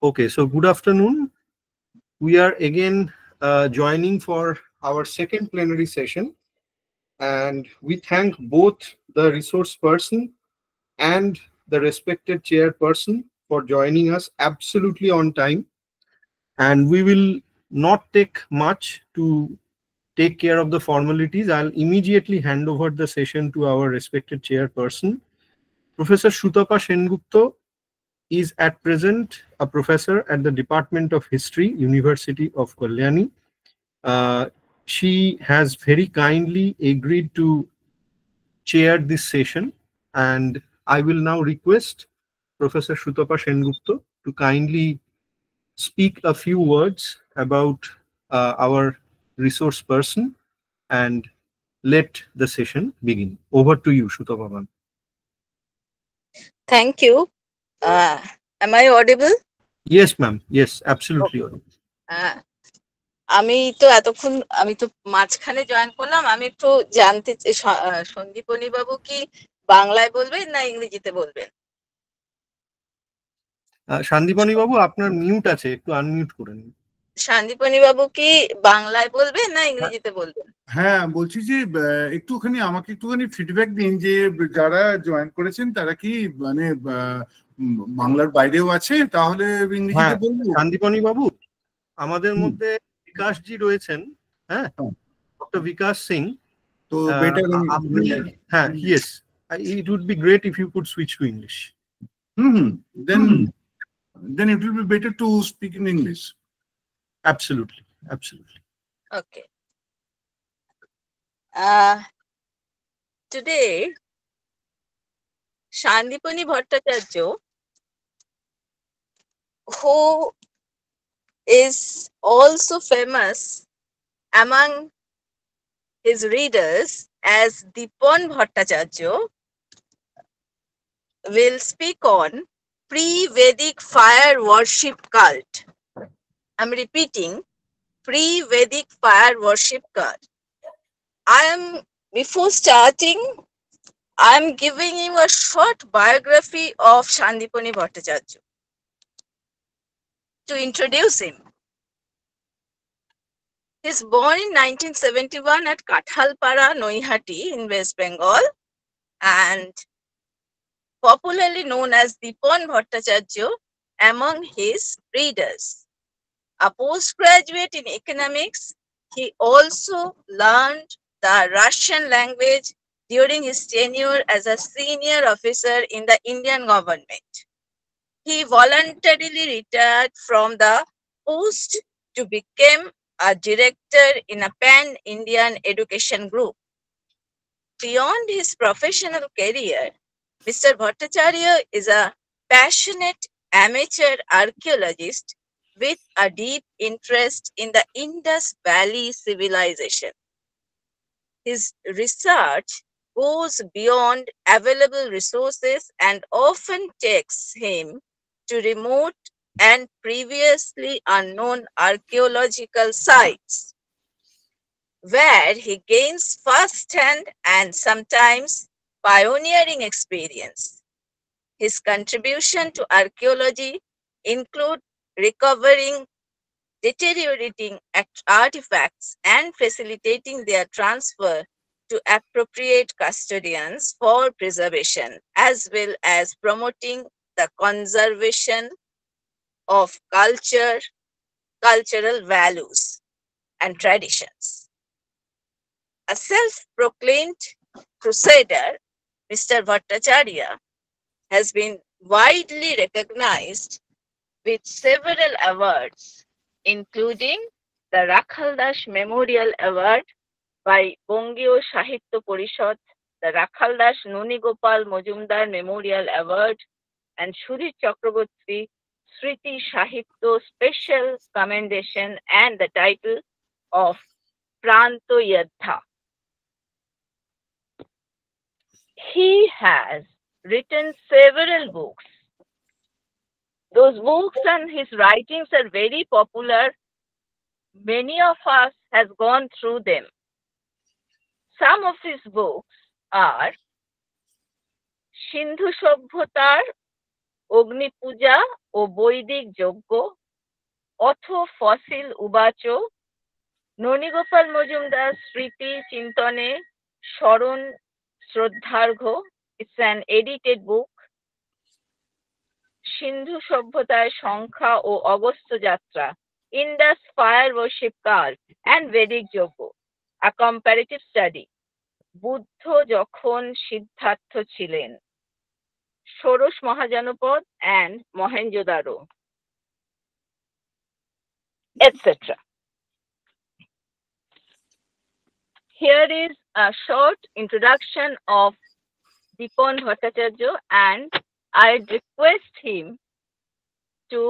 Okay, so good afternoon. We are again joining for our second plenary session, and we thank both the resource person and the respected chairperson for joining us absolutely on time. And we will not take much to take care of the formalities. I'll immediately hand over the session to our respected chairperson. Professor Sutapa Sengupta is at present a professor at the Department of History, University of Kalyani. She has very kindly agreed to chair this session, and I will now request Professor Sutapa Sengupta to kindly speak a few words about our resource person and let the session begin. Over to you, Sutapa ma'am. Thank you. Am I audible? Yes, ma'am. Yes, absolutely. Uh, আমি তো এতক্ষণ আমি তো মাঝখানে join করলাম, আমি একটু জানতে সন্দীপনী বাবু কি বাংলায় বলবেন না ইংরেজিতে বলবেন? শান্তিপনি বাবু, আপনার মিউট আছে, একটু আনমিউট করে নিন। শান্তিপনী বাবু কি বাংলায় বলবেন না ইংরেজিতে বলবেন? হ্যাঁ, বলছি যে একটুখানি আমাকে একটুখানি ফিডব্যাক দিন যে যারা জয়েন করেছেন তারা কি মানে বাংলার বাইরেও আছে, তাহলে ইংরেজিতে বলবো। শান্তিপনি বাবু, আমাদের মধ্যে বিকাশজি রয়েছেন, হ্যাঁ, ডক্টর বিকাশ সিং। তো বেটার হ্যাঁ, yes, it would be great if you could switch to English. Then it will be better to speak in English. Absolutely. Okay. Today, Sandipani Bhattacharya, who is also famous among his readers as Dipan Bhattacharya, will speak on pre-Vedic fire worship cult. I'm repeating, pre-Vedic fire worship cult. Before starting, I'm giving you a short biography of Sandipani Bhattacharya to introduce him. He's born in 1971 at Kathalpara, Noihati in West Bengal, and popularly known as Dipan Bhattacharya among his readers. A postgraduate in economics, he also learned the Russian language during his tenure as a senior officer in the Indian government. He voluntarily retired from the post to become a director in a pan-Indian education group. Beyond his professional career, Mr. Bhattacharya is a passionate amateur archaeologist with a deep interest in the Indus Valley civilization. His research goes beyond available resources and often takes him to remote and previously unknown archaeological sites, where he gains first-hand and sometimes pioneering experience. His contribution to archaeology include recovering deteriorating artifacts and facilitating their transfer to appropriate custodians for preservation, as well as promoting the conservation of cultural values and traditions. A self-proclaimed crusader, Mr. Bhattacharya has been widely recognized with several awards, including the Rakhaldas Memorial Award by Bongio Sahitya Porishad, the Rakhaldas Nunigopal Mojumdar Memorial Award, and Sudhir Chakraborty Sriti Sahitya Special Commendation and the title of Pranto Yadha. He has written several books. Those books and his writings are very popular. Many of us has gone through them. Some of his books are Sindhu Sabhyatar অগ্নি পূজা ও বৈদিক যজ্ঞ, অথ fossil উবাচ, ননীগোপাল মজুমদার স্মৃতি চিন্তনে স্মরণ শ্রদ্ধার্ঘ, it's an edited book, সিন্ধু সভ্যতায় সংখ্যা ও অগস্ত্য যাত্রা, Indus fire worship cult and Vedic যজ্ঞ, a comparative study, Buddha যখন সিদ্ধার্থ ছিলেন, ষোড়শ মহাজনপদ and Mohenjo-daro, etc. Here is a short introduction of Dipon Bhattacharya, and I request him to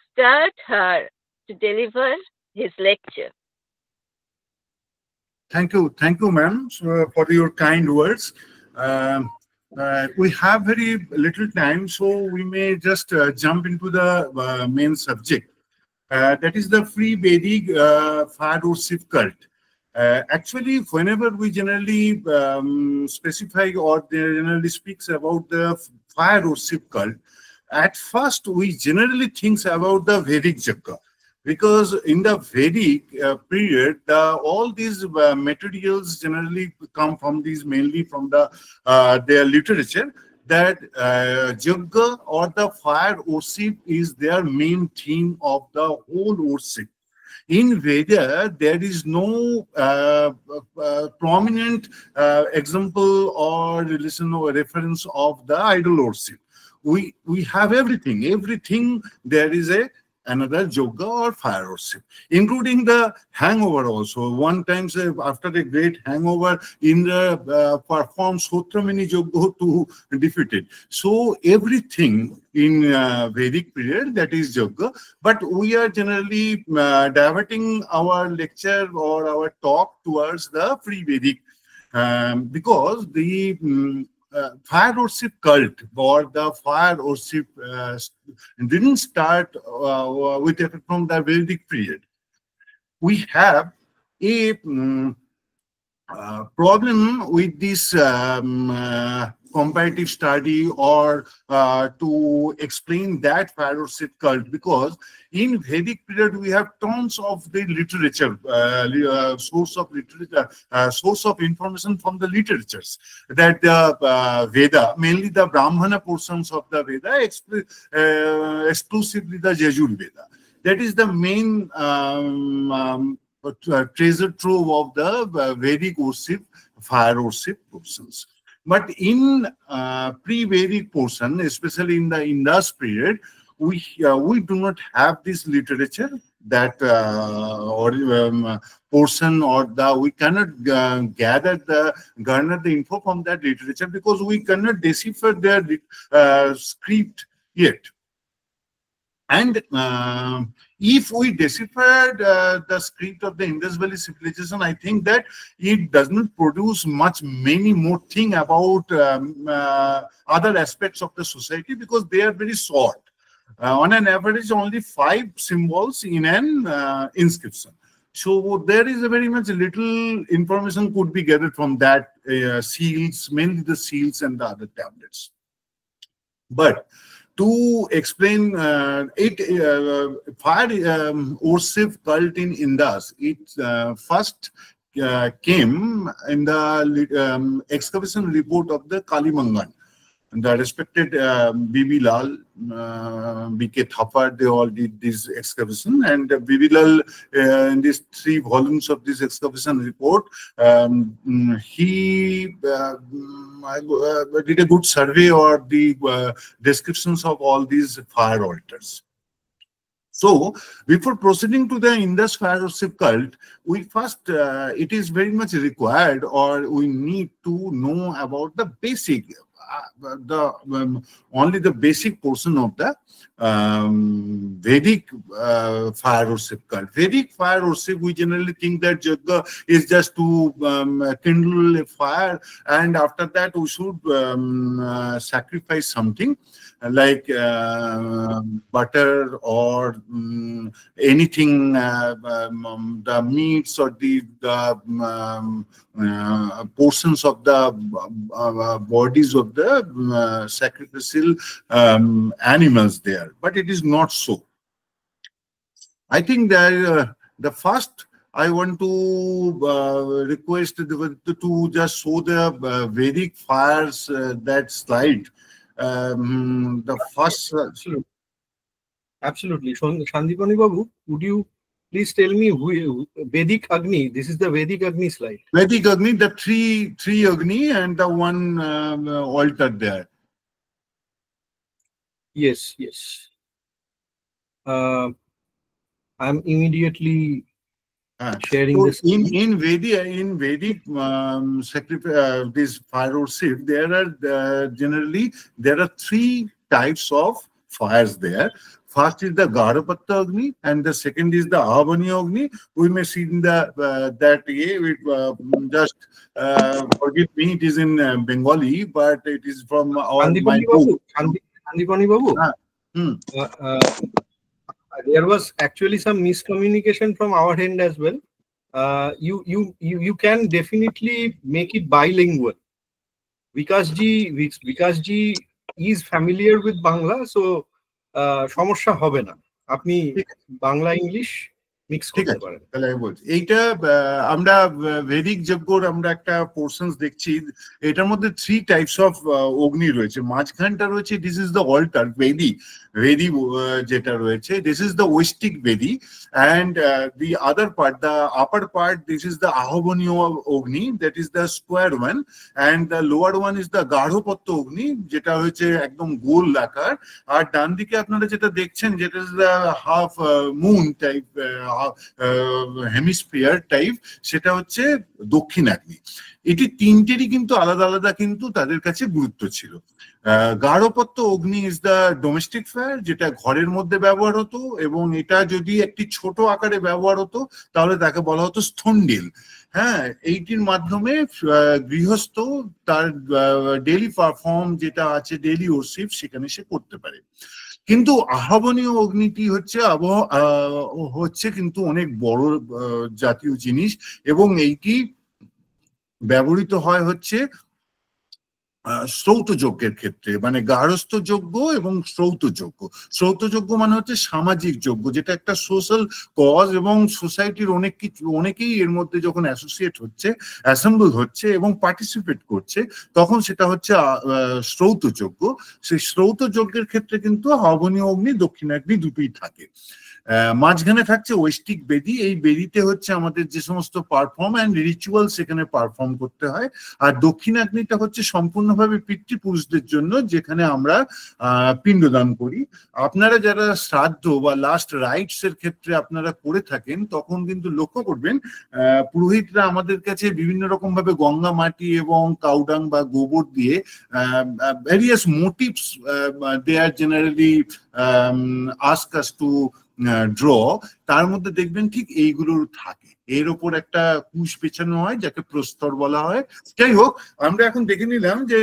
start her to deliver his lecture. Thank you, ma'am, for your kind words. We have very little time, so we may just jump into the main subject. That is the free Vedic fire worship cult. Actually, whenever we generally specify or generally speaks about the fire worship cult, at first we generally think about the Vedic Yajna. Because in the Vedic period, all these materials generally come from these, mainly from their literature, that Yajna or the fire worship is their main theme of the whole worship. In Veda, there is no prominent example or relation or reference of the idol worship. We have everything. There is another yoga or fire worship, including the hangover also. One time, after a great hangover, Indra performs Sotramani yoga to defeat it. So everything in Vedic period, that is yoga. But we are generally diverting our lecture or our talk towards the free Vedic, because the fire worship cult or the fire worship didn't start with effect from the Vedic period. We have a problem with this comparative study or to explain that fire worship cult, because in Vedic period we have tons of the literature, source of information from the literatures, that the Veda, mainly the Brahmana portions of the Veda, exclusively the Yajur Veda. That is the main treasure trove of the Vedic worship, fire worship portions. But in pre-Vedic portion, especially in the Indus period, we do not have this literature, that portion, or we cannot garner the info from that literature, because we cannot decipher their script yet. And if we deciphered the script of the Indus Valley civilization, I think that it does not produce many more things about other aspects of the society, because they are very short. On an average, only 5 symbols in an inscription. So there is a very much little information could be gathered from that seals, mainly the seals and the other tablets. But to explain fire worship cult in Indus, it first came in the excavation report of the Kalimangan. The respected B.B. Lal, B.K. Thapar, they all did this excavation, and B.B. Lal, in these 3 volumes of this excavation report, he did a good survey or the descriptions of all these fire altars. So, before proceeding to the Indus fire worship cult, we first, it is very much required, or we need to know about the basic, only the basic portion of the Vedic fire worship cult. Vedic fire worship, we generally think that Yajna is just to kindle a fire, and after that we should sacrifice something like butter or anything, the meats or the portions of the bodies of the the sacrificial animals there, but it is not so. I think that the first I want to request to just show the Vedic fires, that slide. The first. Absolutely. Sandipani Babu, would you please tell me who Vedic Agni? This is the Vedic Agni slide. Vedic Agni, the three Agni and the one altar there. Yes, yes. I'm immediately sharing so this. In Vedic sacrifice, this fire worship, there are generally three types of fires there. First is the Garapatta Agni, and the second is the Ahavani Agni. We may see in the that just forgive me, it is in Bengali, but it is from our Sandipani Babu. There was actually some miscommunication from our end as well. You can definitely make it bilingual. Vikasji is familiar with Bangla, so সমস্যা হবে না, আপনি Bangla English mix করতে পারেন। তাহলে আমি বলছি এইটা আমরা ভেদিক যজ্ঞর আমরা একটা পোর্শনস দেখছি, এটার মধ্যে থ্রি টাইপস অফ অগ্নি রয়েছে। মাঝখানটা রয়েছে দিস ইজ দ্য অল্টার বেদি যেটা রয়েছে, দিস ইজ দ্য ওয়েস্টিক vedi, and the other part, the upper part, this is the ahavaniya agni, that is the square one, and the lower one is the garhapatya agni, যেটা হচ্ছে একদম গোল আকার। আর ডান দিকে আপনারা যেটা দেখছেন, যেটা is the half moon type hemisphere type, সেটা হচ্ছে দক্ষিণাগ্নি। এটি তিনটেরই কিন্তু আলাদা আলাদা কিন্তু তাদের কাছে গুরুত্ব ছিল। গাঢ়পত্য অগ্নি ইজ দ্য ডোমেস্টিক ফায়ার, যেটা ঘরের মধ্যে ব্যবহার হতো, এবং এটা যদি একটি ছোট আকারে ব্যবহার হতো তাহলে তাকে বলা হতো স্থন্ডিল। হ্যাঁ, এইটির মাধ্যমে গৃহস্থ তার ডেইলি পারফর্ম যেটা আছে, ডেইলি ওরশিপ, সেখানে সে করতে পারে। কিন্তু আহবনীয় অগ্নিটি হচ্ছে কিন্তু অনেক বড় জাতীয় জিনিস, এবং এইটি ব্যবহৃত হয় হচ্ছে শ্রৌত যজ্ঞের ক্ষেত্রে, মানে গার্হস্থ্য যজ্ঞ এবং শ্রৌত যজ্ঞ। শ্রৌত যজ্ঞ মানে হচ্ছে সামাজিক যজ্ঞ, যেটা একটা সোশ্যাল কজ, এবং সোসাইটির অনেকেই এর মধ্যে যখন অ্যাসোসিয়েট হচ্ছে, অ্যাসেম্বল হচ্ছে এবং পার্টিসিপেট করছে, তখন সেটা হচ্ছে শ্রৌত যজ্ঞ। সেই শ্রৌত যজ্ঞের ক্ষেত্রে কিন্তু আহবনীয় অগ্নি, দক্ষিণাগ্নি দুটোই থাকে। মাঝখানে থাকছে ওয়েস্টিক বেদি। এই বেদিতে হচ্ছে আমাদের যে সমস্ত পারফর্ম অ্যান্ড রিচুয়াল সেখানে পারফর্ম করতে হয়। আর দক্ষিণাগ্নিটা হচ্ছে সম্পূর্ণভাবে পিতৃপুরুষদের জন্য, যেখানে আমরা পিণ্ডদান করি। আপনারা যারা শ্রাদ্ধ বা লাস্ট রাইটস এর ক্ষেত্রে আপনারা করে থাকেন, তখন কিন্তু লক্ষ্য করবেন পুরোহিতরা আমাদের কাছে বিভিন্ন রকম ভাবে গঙ্গা মাটি এবং কাউডাং বা গোবর দিয়ে various motifs they are generally ask us to draw. তার মধ্যে দেখবেন ঠিক এইগুলোর থাকে, এর ওপর একটা কুশ পেছানো হয়, যাকে প্রস্তর বলা হয়। যাই হোক, আমরা এখন দেখে নিলাম যে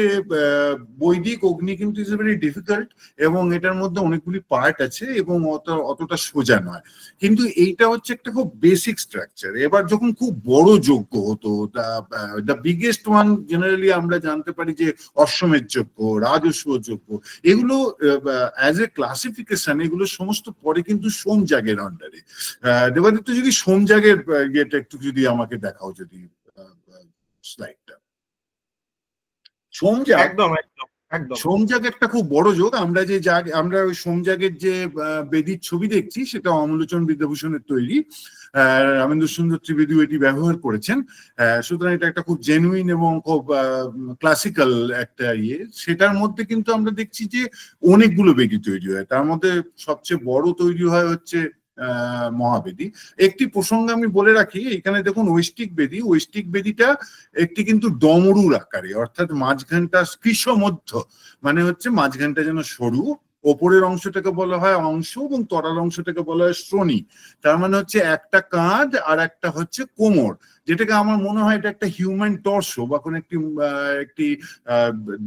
বৈদিক অগ্নি কিন্তু ইজ ভেরি ডিফিকাল্ট, এবং এটার মধ্যে অনেকগুলি পার্ট আছে এবং অতটা সোজা নয়। কিন্তু এইটা হচ্ছে একটা খুব বেসিক স্ট্রাকচার। এবার যখন খুব বড় যজ্ঞ হতো, দ্য বিগেস্ট ওয়ান জেনারেলি আমরা জানতে পারি যে অশ্বমেধ যজ্ঞ, রাজস্ব যজ্ঞ, এগুলো অ্যাজ এ ক্লাসিফিকেশন এগুলো সমস্ত পরে কিন্তু সোমযাগের আন্ডারে। দেবাদিত্য, যদি সোমযাগের এটা একটু যদি আমাকে দেখাও, যদি স্লাইডটা। সোমযাগ, সোমযাগ একটা খুব বড় যোগ। আমরা ওই সোমযাগের যে বেদির ছবি দেখছি, সেটা অমলোচন বিদ্যাভূষণের তৈরি। রামেন্দ্র সুন্দর ত্রিবেদী এটি ব্যবহার করেছেন। সুতরাং এটা একটা খুব জেনুইন এবং খুব ক্লাসিক্যাল একটা ইয়ে। সেটার মধ্যে কিন্তু আমরা দেখছি যে অনেকগুলো বেদি তৈরি হয়। তার মধ্যে সবচেয়ে বড় তৈরি হয় হচ্ছে মহাবেদী। একটি প্রসঙ্গ আমি বলে রাখি, এখানে দেখুন ওয়েস্টিক বেদি। ওয়েস্টিক বেদিটা একটি কিন্তু ডমরুর আকারে, অর্থাৎ মাঝখানটা কৃষ্ণমধ্য, মানে হচ্ছে মাঝখানটা যেন সরু, ওপরের অংশটাকে বলা হয় অংশ এবং তলার অংশটাকে বলা হয় শ্রোণী। তার মানে হচ্ছে একটা কাঁধ আর একটা হচ্ছে কোমর, যেটাকে আমার মনে হয় এটা একটা হিউম্যান টর্সো বা কোনো একটি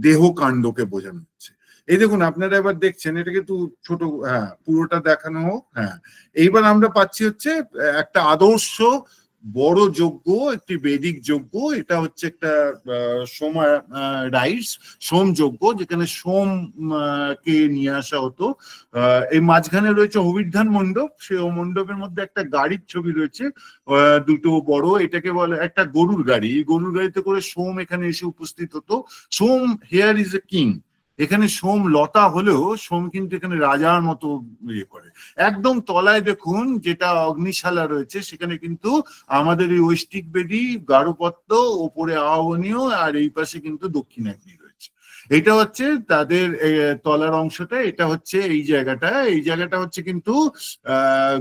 দেহ কাণ্ডকে বোঝানো হচ্ছে। এই দেখুন, আপনারা এবার দেখছেন, এটা কিন্তু ছোট, হ্যাঁ পুরোটা দেখানো হোক। হ্যাঁ, এইবার আমরা পাচ্ছি হচ্ছে একটা আদর্শ বড় যজ্ঞ, একটি বৈদিক যজ্ঞ। এটা হচ্ছে একটা সোমা রাইস, সোম যজ্ঞ, যেখানে সোম কে নিয়ে আসা হতো। এই মাঝখানে রয়েছে অভিধান মণ্ডপ, সেই মণ্ডপের মধ্যে একটা গাড়ির ছবি রয়েছে, দুটো বড়, এটাকে বলে একটা গরুর গাড়ি। এই গরুর গাড়িতে করে সোম এখানে এসে উপস্থিত হতো। সোম হেয়ার ইজ এ কিং, এখানে সোম লতা হলেও সোম কিন্তু এখানে রাজার মতো ইয়ে করে। একদম তলায় দেখুন যেটা অগ্নিশালা রয়েছে, সেখানে কিন্তু আমাদের এই ঐষ্ঠিক বেদী, গারুপত্য, ওপরে আহ্বানীয়, আর এই পাশে কিন্তু দক্ষিণাগ্নি রয়েছে। এটা হচ্ছে তাদের তলার অংশটা, এটা হচ্ছে এই জায়গাটা। এই জায়গাটা হচ্ছে কিন্তু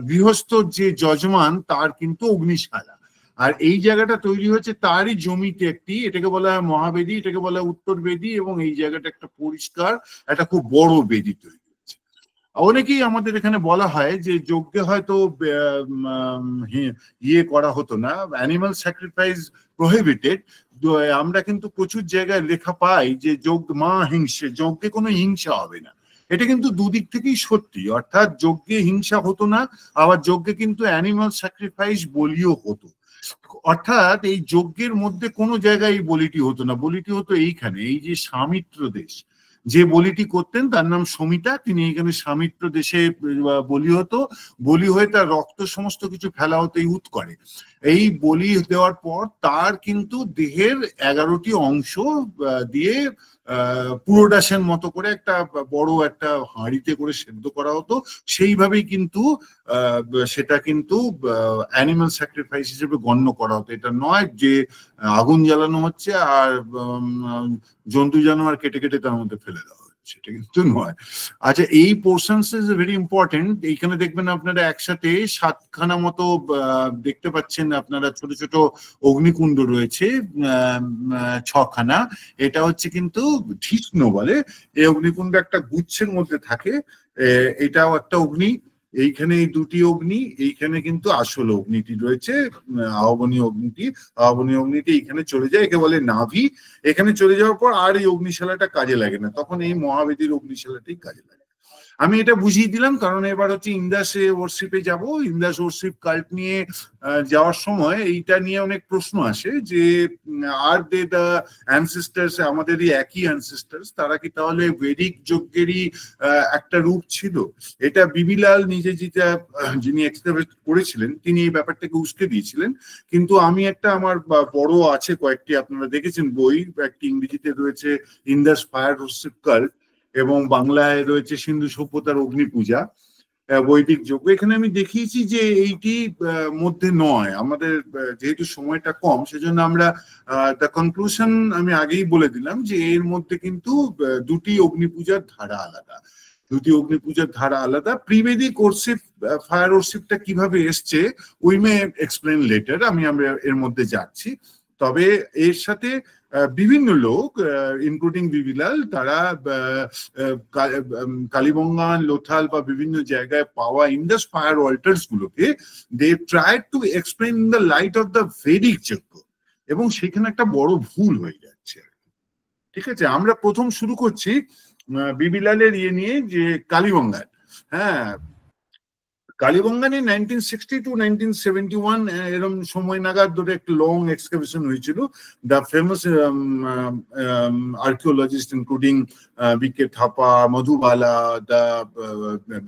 গৃহস্থর যে যজমান তার কিন্তু অগ্নিশালা। আর এই জায়গাটা তৈরি হয়েছে তারই জমিতে একটি, এটাকে বলা হয় মহাবেদী, এটাকে বলা হয় উত্তর বেদী, এবং এই জায়গাটা একটা পরিষ্কার একটা খুব বড় বেদী তৈরি হয়েছে। অনেকেই আমাদের এখানে বলা হয় যে যজ্ঞে হয়তো ইয়ে করা হতো না, অ্যানিমাল স্যাক্রিফাইস প্রহিবিটেড। আমরা কিন্তু প্রচুর জায়গায় লেখা পাই যে মা হিংসে, যজ্ঞে কোনো হিংসা হবে না। এটা কিন্তু দুদিক থেকেই সত্যি, অর্থাৎ যজ্ঞে হিংসা হতো না, আবার যজ্ঞে কিন্তু অ্যানিমাল স্যাক্রিফাইস বলিও হতো। অর্থাৎ এই যজ্ঞের মধ্যে কোনো জায়গায় এই বলিটি হতো না, বলিটি হতো এইখানে। এই যে সামিত্র দেশ, যে বলিটি করতেন তার নাম সমিতা, তিনি এখানে সামিত্র দেশে বলি হতো। বলি হয়ে তার রক্ত সমস্ত কিছু ফেলা হতো এই উৎকরে। এই বলি দেওয়ার পর তার কিন্তু দেহের 11টি অংশ দিয়ে পুরোডাসের মতো করে একটা বড় একটা হাঁড়িতে করে সেদ্ধ করা হতো। সেইভাবেই কিন্তু সেটা কিন্তু অ্যানিমাল স্যাক্রিফাইস হিসেবে গণ্য করা হতো। এটা নয় যে আগুন জ্বালানো হচ্ছে আর জন্তু জানোয়ার কেটে কেটে তার মধ্যে ফেলে দেওয়া হচ্ছে, সেটা কিন্তু নয়। আচ্ছা, এই পোর্শনস ইজ ভেরি ইম্পর্টেন্ট। এইখানে দেখবেন আপনারা একসাথে 7খানা মতো দেখতে পাচ্ছেন আপনারা, ছোট ছোট অগ্নিকুণ্ড রয়েছে 6খানা। এটা হচ্ছে কিন্তু ধিষ্ণ বলে। এই অগ্নিকুণ্ড একটা গুচ্ছের মধ্যে থাকে। এটাও একটা অগ্নি। এইখানে এই দুটি অগ্নি, এইখানে কিন্তু আসল অগ্নিটি রয়েছে, আহ্বানীয় অগ্নিটি। আহ্বানীয় অগ্নিটি এইখানে চলে যায়, একে বলে নাভি। এখানে চলে যাওয়ার পর আর এই অগ্নিশালাটা কাজে লাগে না, তখন এই মহাবেদীর অগ্নিশালাটাই কাজে লাগে। আমি এটা বুঝিয়ে দিলাম কারণ এবার হচ্ছে ইন্দাসে ওয়ারশিপে যাব। ইন্দাস ওয়ারশিপ কাল্ট নিয়ে যাওয়ার সময় এইটা নিয়ে অনেক প্রশ্ন আসে যে আর দে দ্য অ্যানসেস্টার্স, আমাদেরই একই অ্যানসেস্টার্স, তারা কি তাহলে বৈদিক যজ্ঞেরই একটা রূপ ছিল? এটা বিবিলাল নিজে যেটা যিনি এক্সপ্লেন করেছিলেন তিনি এই ব্যাপারটাকে উস্কে দিয়েছিলেন। কিন্তু আমি একটা, আমার বড় আছে কয়েকটি, আপনারা দেখেছেন বই, একটি ইংরেজিতে রয়েছে ইন্দাস ফায়ার ওয়ারশিপ কাল্ট, এবং বাংলায় রয়েছে সিন্ধু সভ্যতার অগ্নি পূজা, বৈদিক যজ্ঞ। এখানে আমি দেখিয়েছি যে এইটি মধ্যে নয়, আমাদের যেহেতু সময়টা কম সেজন্য আমরা দ্য কনক্লুশন আমি আগেই বলে দিলাম যে এর মধ্যে কিন্তু দুটি অগ্নি পূজার ধারা আলাদা, দুটি অগ্নি পূজার ধারা আলাদা। প্রিবেদিক ওরশিপ, ফায়ার ওরশিপটা কিভাবে এসছে উই মে এক্সপ্লেন লেটার, আমরা এর মধ্যে যাচ্ছি। তবে এর সাথে বিভিন্ন লোক ইনক্লুডিং বিবিলাল, তারা কালীবঙ্গান, লোথাল বা বিভিন্ন জায়গায় পাওয়া ইন্দাস ফায়ার অল্টার্স গুলোকে they try to explain in the light of the Vedic যজ্ঞ, এবং সেখানে একটা বড় ভুল হয়ে যাচ্ছে। ঠিক আছে, আমরা প্রথম শুরু করছি বিবিলালের ইয়ে নিয়ে, যে কালীবঙ্গান। হ্যাঁ, কালীবঙ্গানে 1960 to 1971 এরকম সময় নাগাদ ধরে একটা লং এক্সকাভেশন হয়েছিল। The famous archaeologist including bike Thapa, Madhubala, the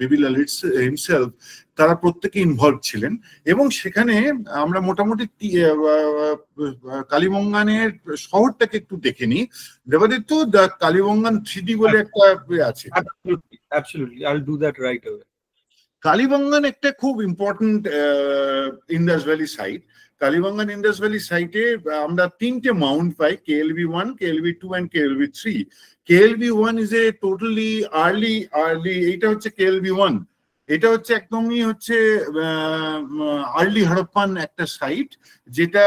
বিবিলাল himself, তারা প্রত্যেকে ইনভলভ ছিলেন। এবং সেখানে আমরা মোটামুটি কালীবঙ্গানের শহরটাকে একটু দেখে নিই। দেবাদিত্য, দ্য কালীবঙ্গান 3D বলে একটা আছে। Absolutely, I'll do that right away. Kalibangan একটা খুব important Indus valley site. Kalibangan Indus valley সাইটে আমরা 3টে মাউন্ট পাই, KLV1, KLV2 and KLV3. KLV1 is a totally early, এইটা হচ্ছে KLV1, এটা হচ্ছে একদমই হচ্ছে আর্লি হরপ্পান একটা সাইট, যেটা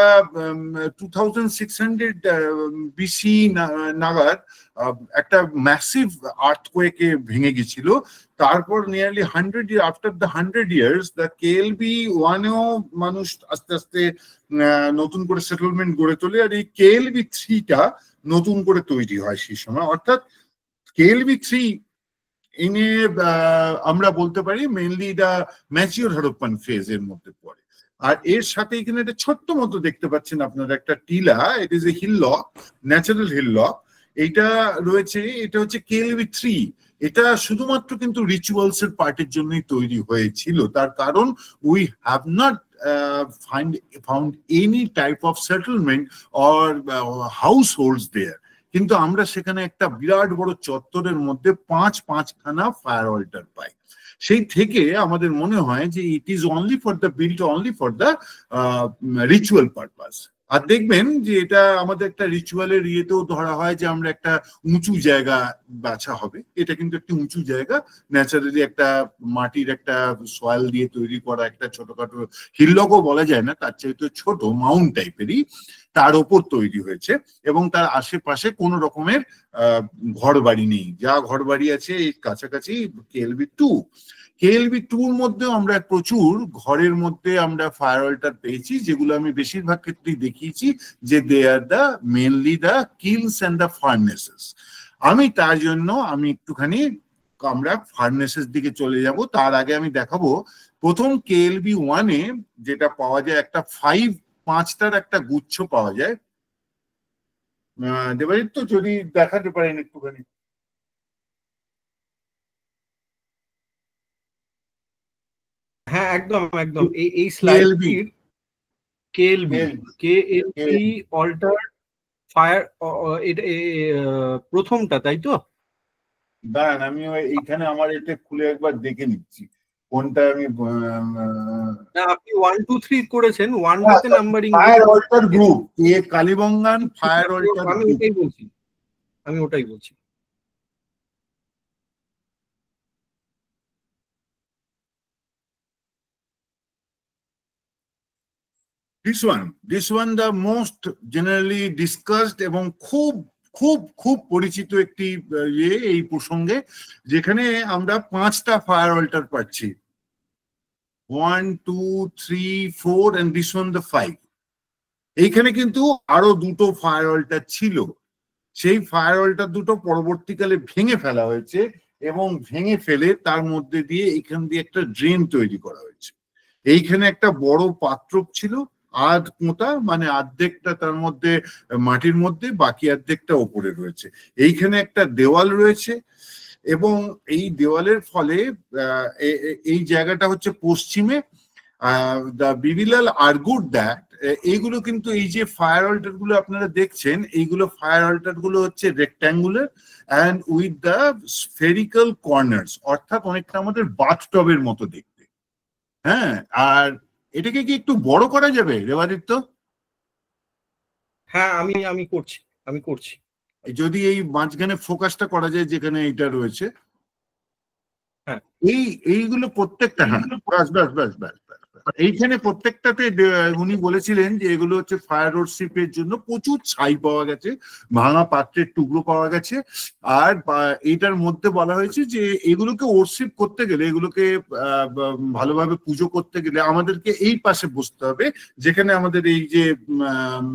2600 BC নাগাদ একটা ম্যাসিভ আর্থকোয়েকে ভেঙে গেছিল। তারপর nearly 100 years, after the 100 years, the KLV1-এও মানুষ আস্তে আস্তে নতুন করে সেটেলমেন্ট গড়ে তোলে, আর এই KLV3টা নতুন করে তৈরি হয় সেই সময়। অর্থাৎ KLV3 আমরা বলতে পারি mainly the mature Harappan phase এর মধ্যে পড়ে। আর এর সাথে এখানে একটা ছোট্ট মতো দেখতে পাচ্ছেন আপনারা একটা টিলা, it is a hillock, natural hillock. এইটা রয়েছে, এটা হচ্ছে KLV3। এটা শুধুমাত্র কিন্তু রিচুয়ালস এর পার্টির জন্যই তৈরি হয়েছিল, তার কারণ we have not found any type of settlement or house holds there. কিন্তু আমরা সেখানে একটা বিরাট বড় চত্বরের মধ্যে পাঁচখানা ফায়ার অল্টার পাই। সেই থেকে আমাদের মনে হয় যে it is only for the built only for the ritual purpose. আর দেখবেন যে এটা আমাদের একটা রিচুয়ালের ইয়েতেও ধরা হয় যে আমরা একটা উঁচু জায়গা বাছা হবে। এটা কিন্তু একটা উঁচু জায়গা, ন্যাচারালি একটা মাটির একটা সয়েল দিয়ে তৈরি করা একটা ছোটখাটো হিললকও বলা যায় না, তার চাইতে ছোট মাউন্ট টাইপেরই, তার ওপর তৈরি হয়েছে। এবং তার আশেপাশে কোনো রকমের ঘর বাড়ি নেই, যা ঘর বাড়ি আছে এই কাছাকাছি KLV2 মধ্যেও আমরা প্রচুর ঘরের মধ্যে আমরা ফায়ার অল্টার পেয়েছি, যেগুলো আমি বেশিরভাগ ক্ষেত্রেই দেখিয়েছি যে they are the mainly the kilns and the furnaces. আমি তার জন্য আমি একটুখানি আমরা ফার্নেসেস দিকে চলে যাব। তার আগে আমি দেখাবো প্রথম KLV1 এ যেটা পাওয়া যায়, একটা 5টার একটা গুচ্ছ পাওয়া যায়। দেবাদিত্য যদি দেখাতে পারেন একটুখানি। হ্যাঁ, একদম একদম এই স্লাইডটির KLV অল্টার ফায়ার, এটা প্রথমটা, তাই তো? দাঁড়ান, আমি এইখানে আমার এটা খুলে একবার দেখে নিচ্ছি কোনটা আমি। আপনি 1 2 3 করেছেন, 1টাতে numbering fire altar group, Kalibangan fire altar আমি গ্রুপ। ওটাই বলছি। This one the most generally discussed এবং খুব খুব খুব পরিচিত একটি এই প্রসঙ্গে, যেখানে আমরা 5টা ফায়ার অল্টার পাচ্ছি, 1 2 3 4 and this one the 5। এইখানে কিন্তু আরো 2টো ফায়ার অল্টার ছিল, সেই ফায়ার অল্টার দুটো পরবর্তীকালে ভেঙে ফেলা হয়েছে এবং ভেঙে ফেলে তার মধ্যে দিয়ে এখান দিয়ে একটা ড্রেন তৈরি করা হয়েছে। এইখানে একটা বড় পাত্র ছিল, পোঁতা, মানে অর্ধেকটা তার মধ্যে মাটির মধ্যে, বাকি অর্ধেকটা ওপরে রয়েছে। এইখানে একটা দেওয়াল রয়েছে এবং এই দেওয়ালের ফলে এই জায়গাটা হচ্ছে পশ্চিমে। দ্য বিবিলাল আর্গুড দ্যাট এইগুলো কিন্তু এই যে ফায়ার অল্টার গুলো আপনারা দেখছেন, এইগুলো ফায়ার অল্টার গুলো হচ্ছে rectangular and with the spherical corners, অর্থাৎ অনেকটা আমাদের বাথটবের মতো দেখতে। হ্যাঁ, আর এটাকে কি একটু বড় করা যাবে দেবাদিত্য? হ্যাঁ, আমি করছি। যদি এই মাঝখানে ফোকাসটা করা যায় যেখানে এটা রয়েছে, হ্যাঁ, এইগুলো প্রত্যেকটা, হ্যাঁ ব্যাস এইখানে প্রত্যেকটাতে উনি বলেছিলেন যে এগুলো হচ্ছে ফায়ার ওরশিপের জন্য প্রচুর ছাই পাওয়া গেছে, ভাঙা পাত্রের টুকরো পাওয়া গেছে। আর এইটার মধ্যে বলা হয়েছে যে এগুলোকে ওরশিপ করতে গেলে, এগুলোকে ভালোভাবে পুজো করতে গেলে আমাদেরকে এই পাশে বসতে হবে, যেখানে আমাদের এই যে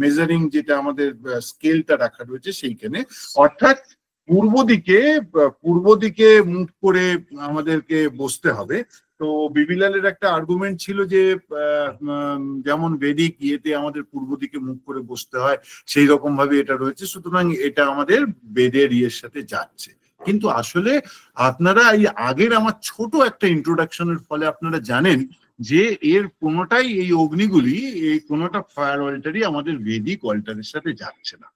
মেজারিং যেটা আমাদের স্কেলটা রাখা রয়েছে সেইখানে, অর্থাৎ পূর্ব দিকে মুখ করে আমাদেরকে বসতে হবে। তো বিবিলালের একটা আর্গুমেন্ট ছিল যে যেমন বেদিক ইয়েতে আমাদের পূর্ব দিকে মুখ করে বসতে হয়, সেই রকম ভাবে এটা রয়েছে, সুতরাং এটা আমাদের বেদের ইয়ের সাথে যাচ্ছে। কিন্তু আসলে আপনারা এই আগের আমার ছোট একটা ইন্ট্রোডাকশনের ফলে আপনারা জানেন যে এর কোনোটাই, এই অগ্নিগুলি, এই কোনোটা ফায়ার অল্টারই আমাদের বেদিক অল্টারের সাথে যাচ্ছে না।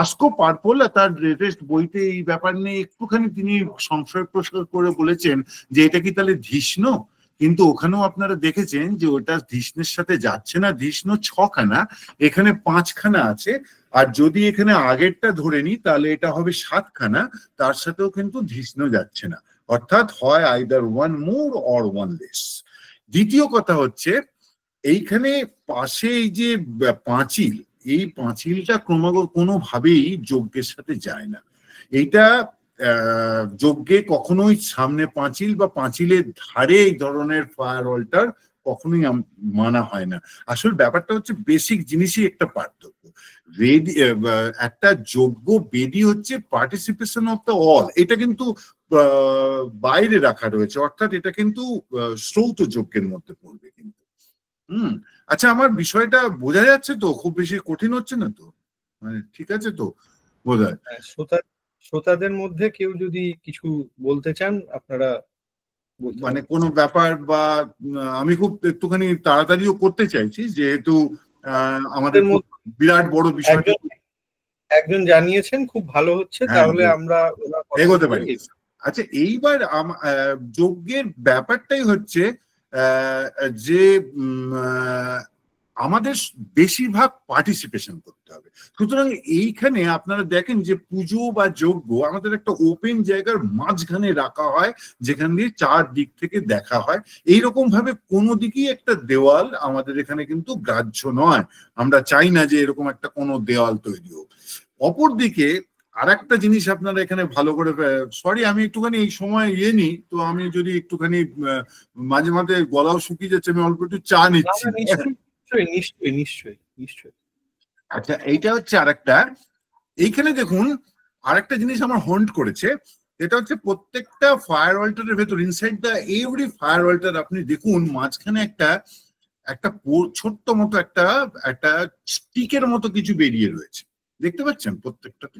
আস্কো পার্পোলা তার লেটেস্ট বইতে এই ব্যাপার নিয়ে একটুখানি তিনি সংশয় প্রকাশ করে বলেছেন যে এটা কি তাহলে ধিষ্ণ, কিন্তু ওখানেও আপনারা দেখেছেন যে ওটা ধিষ্ণের সাথে যাচ্ছে না। ধিষ্ণ 6খানা, এখানে 5খানা আছে, আর যদি এখানে আগেরটা ধরে নিই তাহলে এটা হবে 7খানা, তার সাথেও কিন্তু ধিষ্ণ যাচ্ছে না, অর্থাৎ হয় আইদার 1 more or 1 less। দ্বিতীয় কথা হচ্ছে এইখানে পাশে এই যে পাঁচিল, এই পাঁচিলটা কোনোভাবেই যজ্ঞের সাথে যায় না। এইটা যজ্ঞে কখনোই সামনে পাঁচিল বা পাঁচিলের ধারে এই ধরনের ফায়ার অল্টার কখনোই মানা হয় না। আসল ব্যাপারটা হচ্ছে বেসিক জিনিসই একটা পার্থক্য। একটা যজ্ঞ বেদি হচ্ছে পার্টিসিপেশন অফ দ্য অল, এটা কিন্তু বাইরে রাখা রয়েছে, অর্থাৎ এটা কিন্তু শ্রৌত যজ্ঞের মধ্যে পড়বে কিন্তু। আচ্ছা, আমার বিষয়টা বোঝা যাচ্ছে তো? খুব বেশি কঠিন হচ্ছে না তো? মানে ঠিক আছে তো বোধ হয়? শ্রোতাদের মধ্যে কেউ যদি কিছু বলতে চান আপনারা মানে কোনো ব্যাপার বা আমি খুব একটুখানি তাড়াতাড়িও করতে চাইছি, যেহেতু আমাদের বিরাট বড় বিষয়। একজন জানিয়েছেন খুব ভালো হচ্ছে, তাহলে আমরা এগোতে পারি। আচ্ছা, এইবার যজ্ঞের ব্যাপারটাই হচ্ছে যে আমাদের বেশিরভাগ পার্টিসিপেশন করতে হবে। সুতরাং এইখানে আপনারা দেখেন যে পুজো বা যজ্ঞ আমাদের একটা ওপেন জায়গার মাঝখানে রাখা হয়, যেখান দিয়ে চারদিক থেকে দেখা হয়। এইরকম ভাবে কোনো দিকেই একটা দেওয়াল আমাদের এখানে কিন্তু গ্রাহ্য নয়। আমরা চাই না যে এরকম একটা কোনো দেওয়াল তৈরি হোক। অপরদিকে আর একটা জিনিস আপনারা এখানে ভালো করে, সরি আমি একটুখানি এই সময় নিই, তো আমি যদি একটুখানি মাঝে মাঝে গলাও শুকিয়ে যাচ্ছে, আমি অল্প একটু চা নিচ্ছি। নিশ্চয়ই নিশ্চয়ই নিশ্চয়ই। আচ্ছা, এইটা হচ্ছে আরেকটা। এইখানে দেখুন আরেকটা জিনিস আমার হন্ট করেছে, এটা হচ্ছে প্রত্যেকটা ফায়ার অল্টারের ভেতর, inside the every fire altar আপনি দেখুন মাঝখানে একটা ছোট্ট মতো একটা স্টিকের মতো কিছু বেরিয়ে রয়েছে, দেখতে পাচ্ছেন প্রত্যেকটাতে?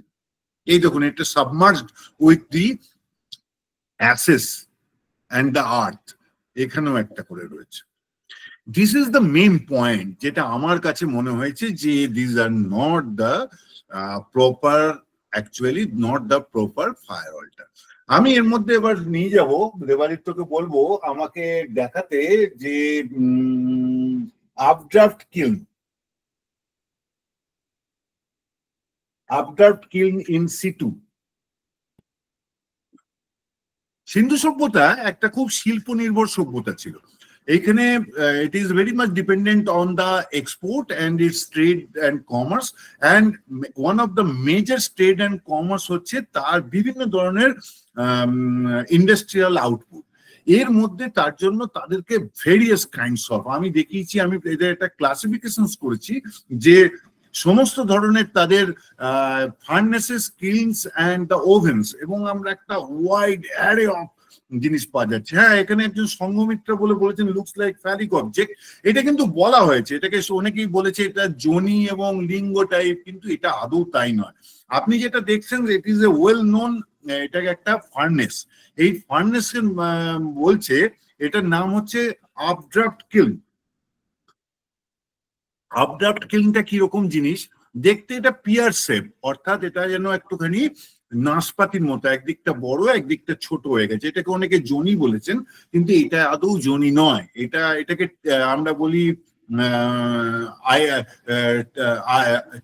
এই দেখুন, এটা submerged with the ashes and the earth, এখানেও একটা করে রয়েছে। This is the main point, যেটা আমার কাছে মনে হয়েছে যে this are not the proper, actually not the proper fire altar. আমি এর মধ্যে এবার নিয়ে যাব দেবাদিত্যকে, বলবো আমাকে দেখাতে যে আপড্রাফট কিল্ন ইন সিটু। সিন্ধু সভ্যতা একটা খুব শিল্প নির্ভর সভ্যতা ছিল। এইখানে it is very much dependent on the export and it's trade and commerce, and one of the major trade and commerce হচ্ছে তার বিভিন্ন ধরনের ইন্ডাস্ট্রিয়াল আউটপুট। এর মধ্যে তার জন্য তাদেরকে ভেরিয়াস কাইন্ডস অফ, আমি দেখিয়েছি, আমি এদের একটা ক্লাসিফিকেশন করেছি যে সমস্ত ধরনের তাদের ফার্নেসেস, কিলস অ্যান্ড দ্য ওভেনস, এবং আমরা একটা ওয়াইড অ্যারে অফ জিনিস পাওয়া যাচ্ছে। হ্যাঁ, এখানে একজন সঙ্গমিত্র বলেছেন লুকস লাইক ফ্যালিক অবজেক্ট, এটা কিন্তু বলা হয়েছে, এটাকে অনেকেই বলেছে এটা যোনি এবং লিঙ্গ টাইপ, কিন্তু এটা আদৌ তাই নয়। আপনি যেটা দেখছেন it is a well known, এটাকে একটা ফার্নেস, এই ফার্নেস বলছে, এটার নাম হচ্ছে আপড্রাফট কিল্ন। আপড্রাফট কিল্নটা কিরকম জিনিস দেখতে? এটা পিয়ার শেপ, অর্থাৎ এটা যেন একটুখানি নাশপাতির মতো, একদিকটা বড় একদিকটা ছোট হয়ে গেছে। এটাকে অনেকে জনি বলেছেন, কিন্তু এটা আদৌ জনি নয়। এটাকে আমরা বলি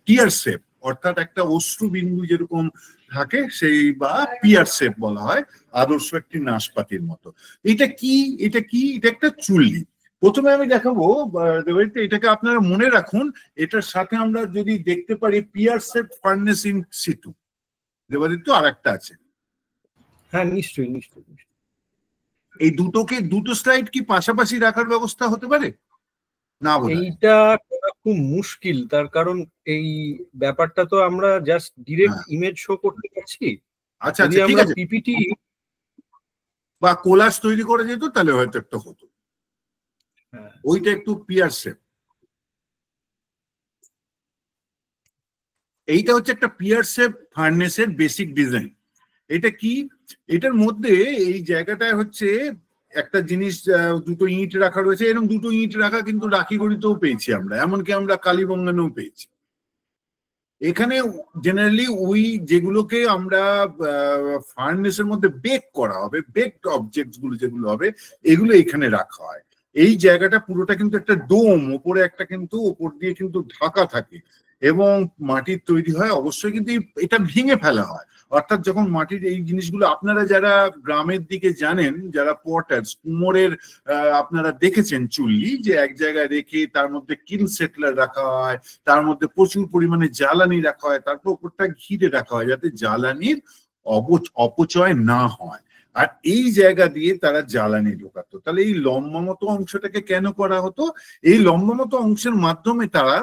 টিয়ার শেপ, অর্থাৎ একটা অশ্রু বিন্দু যেরকম থাকে সেই, বা পিয়ার শেপ বলা হয়, আদর্শ একটি নাশপাতির মতো। এটা কি? এটা একটা চুল্লি। প্রথমে আমি দেখাবো, এটাকে আপনারা মনে রাখুন, এটার সাথে আমরা যদি দেখতে পারি pear shape furnace in situ. Debaditya আর একটা আছে। হ্যাঁ, নিশ্চয়ই নিশ্চয়ই। এই দুটো স্লাইড কি পাশাপাশি রাখার ব্যবস্থা হতে পারে? না, এইটা করা খুব মুশকিল, তার কারণ এই ব্যাপারটা তো আমরা জাস্ট ডিরেক্ট ইমেজ শো করতে পারছি। আচ্ছা আচ্ছা, ঠিক আছে, পিপিটি বা কোলাজ তৈরি করে যেত তাহলে হয়তো একটা হতো। ওইটা একটু পিয়ার শেপ। এইটা হচ্ছে একটা পিয়ার শেপ ফার্নেসের বেসিক ডিজাইন। এটা কি? এটার মধ্যে এই জায়গাটায় হচ্ছে একটা জিনিস, দুটো ইট রাখা রয়েছে, এরকম দুটো ইট রাখা কিন্তু রাখিগড়িতেও পেয়েছি আমরা, এমনকি আমরা কালীবঙ্গানেও পেয়েছি। এখানে জেনারেলি ওই যেগুলোকে আমরা ফার্নেসের মধ্যে বেক করা হবে, বেকড অবজেক্টস গুলো যেগুলো হবে, এগুলো এখানে রাখা হয়। এই জায়গাটা পুরোটা কিন্তু একটা ডোম, ওপরে একটা কিন্তু ওপর দিয়ে কিন্তু ঢাকা থাকে, এবং মাটির তৈরি হয় অবশ্যই, কিন্তু এটা ভেঙে ফেলা হয়। অর্থাৎ যখন মাটির এই জিনিসগুলো, আপনারা যারা গ্রামের দিকে জানেন, যারা পটার্স, কুমোরের আপনারা দেখেছেন চুল্লি, যে এক জায়গায় রেখে তার মধ্যে কিল সেটলার রাখা হয়, তার মধ্যে প্রচুর পরিমাণে জ্বালানি রাখা হয়, তারপর ওপরটা ঘিরে রাখা হয় যাতে জ্বালানির অপচয় না হয়। আর এই জায়গা দিয়ে তারা জ্বালানি ঢোকাতো। তাহলে এই লম্বা মতো অংশটাকে কেন করা হতো? এই লম্বা মতো অংশের মাধ্যমে তারা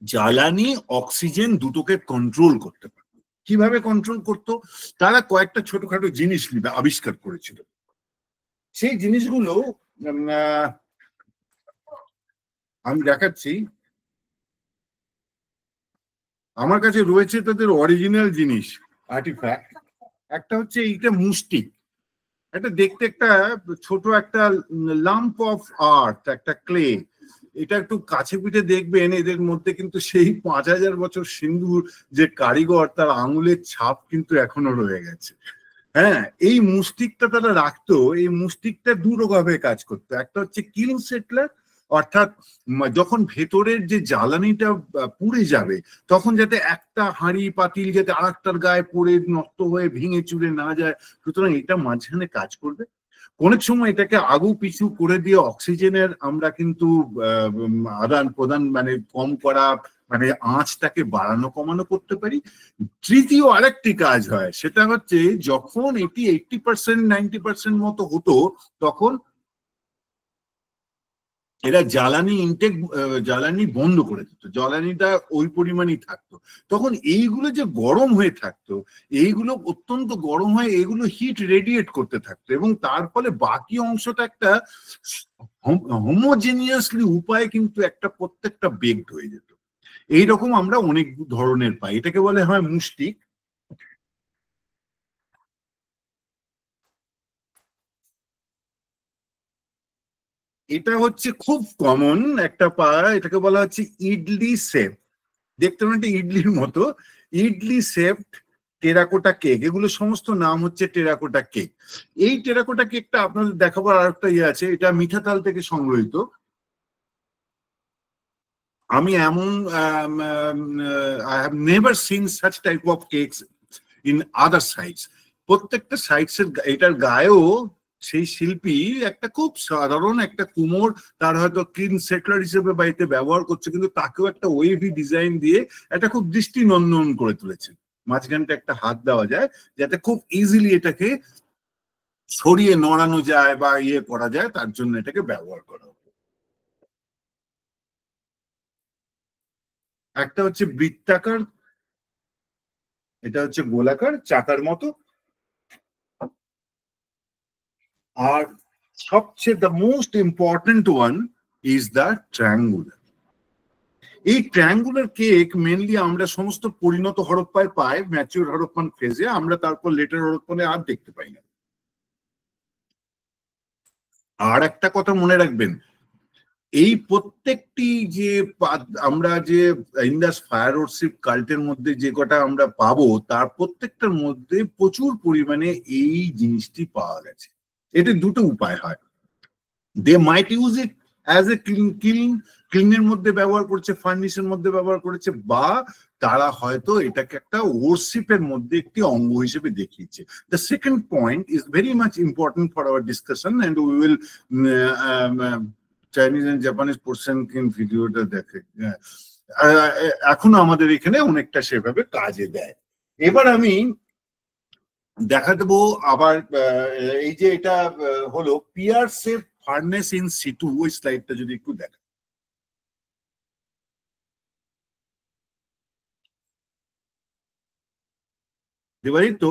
জ্বালানি, অক্সিজেন দুটোকে কন্ট্রোল করতে পারত। কিভাবে কন্ট্রোল করত? তারা কয়েকটা ছোটখাটো জিনিস আবিষ্কার করেছিল। সেই জিনিসগুলো আমি দেখাচ্ছি, আমার কাছে রয়েছে তাদের অরিজিনাল জিনিস, আর্টিফ্যাক্ট। একটা হচ্ছে এইটা মুস্টিক, এটা দেখতে একটা ছোট একটা লাম্প অফ আর্থ, একটা ক্লে। এটা একটু কাছে পিঠে দেখবেন, এদের মধ্যে কিন্তু সেই 5000 বছর সিন্ধুর যে কারিগর তার আঙুলের ছাপ কিন্তু এখনো রয়ে গেছে। হ্যাঁ, এই মুস্টিকটা তারা রাখতো। এই মুস্টিকটা দুরকমভাবে কাজ করতো। একটা হচ্ছে কিল সেটলার, অর্থাৎ যখন ভেতরের যে জ্বালানিটা পুড়ে যাবে তখন যাতে একটা হাঁড়ি পাতিল যাতে আরেকটার গায়ে পড়ে নষ্ট হয়ে ভেঙে চুরে না যায়, সুতরাং এটা মাঝখানে কাজ করবে। অনেক সময় এটাকে আগু পিছু করে দিয়ে অক্সিজেনের আমরা কিন্তু আদান প্রদান মানে কম করা, মানে আঁচটাকে বাড়ানো কমানো করতে পারি। তৃতীয় আরেকটি কাজ হয়, সেটা হচ্ছে যখন এটি 80% 90% মতো হতো তখন এরা জ্বালানি ইনটেক, জ্বালানি বন্ধ করে দিত, জ্বালানিটা ওই পরিমাণই থাকতো। তখন এইগুলো যে গরম হয়ে থাকতো, এইগুলো অত্যন্ত গরম হয়ে এগুলো হিট রেডিয়েট করতে থাকতো, এবং তার ফলে বাকি অংশটা একটা হোমোজেনিয়াসলি উপায়ে কিন্তু একটা প্রত্যেকটা বেকড হয়ে যেত। এইরকম আমরা অনেক ধরনের পাই, এটাকে বলে হয় মুস্টিক। এটা হচ্ছে খুব কমন একটা পাড়া, এটাকে বলা হচ্ছে ইডলি শেপ। দেখতে মানে ইডলির মতো, ইডলি শেপ টেরাকোটা কেক, এগুলো সমস্ত নাম হচ্ছে টেরাকোটা কেক। এই টেরাকোটা কেকটা আপনাদের দেখাবার আর একটা ইয়ে আছে, এটা মিঠাতাল থেকে সংগ্রহিত। আমি এমন I have never seen such type of cakes in other sites. প্রত্যেকটা সাইটসের এটার গায়েও সেই শিল্পী একটা খুব সাধারণ একটা কুমোর, তার হয়তো ক্লিন সেটলার হিসেবে বাড়িতে ব্যবহার করছে, কিন্তু তাকেও একটা ওয়েভি ডিজাইন দিয়ে একটা খুব দৃষ্টিনন্দন করে তুলেছে। মাঝখানটা একটা হাত দেওয়া যায় যাতে খুব ইজিলি এটাকে ছড়িয়ে নড়ানো যায় বা ইয়ে করা যায়, তার জন্য এটাকে ব্যবহার করা হবে। একটা হচ্ছে বৃত্তাকার, এটা হচ্ছে গোলাকার চাকার মতো, আর সবচেয়ে the most important one is the triangular. এই ট্রায়াঙ্গুলার কেক মেনলি আমরা সমস্ত পরিণত হরপ্পায় পাই, ম্যাচিউর হরপ্পান ফেজে, আমরা তারপর লেটার হরপ্পানে আর দেখতে পাই না। আর একটা কথা মনে রাখবেন, এই প্রত্যেকটি যে আমরা যে ইন্ডাস ফায়ার ওরশিপ কাল্টের মধ্যে যে কটা আমরা পাবো, তার প্রত্যেকটার মধ্যে প্রচুর পরিমাণে এই জিনিসটি পাওয়া গেছে। এতে দুটো উপায় হয়, দে মাইট ইউজ ইট অ্যাজ এ ক্লিনের মধ্যে ব্যবহার করছে, ফার্নিশের মধ্যে ব্যবহার করেছে, বা তারা হয়তো এটাকে একটা ওরশিপের মধ্যে একটি অঙ্গ হিসেবে দেখিয়েছে। The second point is very much important for our discussion, and we will Chinese and Japanese portion কিন ভিডিওটা দেখে এখনো আমাদের এখানে অনেকটা সেভাবে কাজে দেয়। এবার আমি দেখা দেবো আবার এই যে এটা হলো pear shape furnace in situ, ওই স্লাইডটা যদি একটু দেখা। দেবাদিত্য,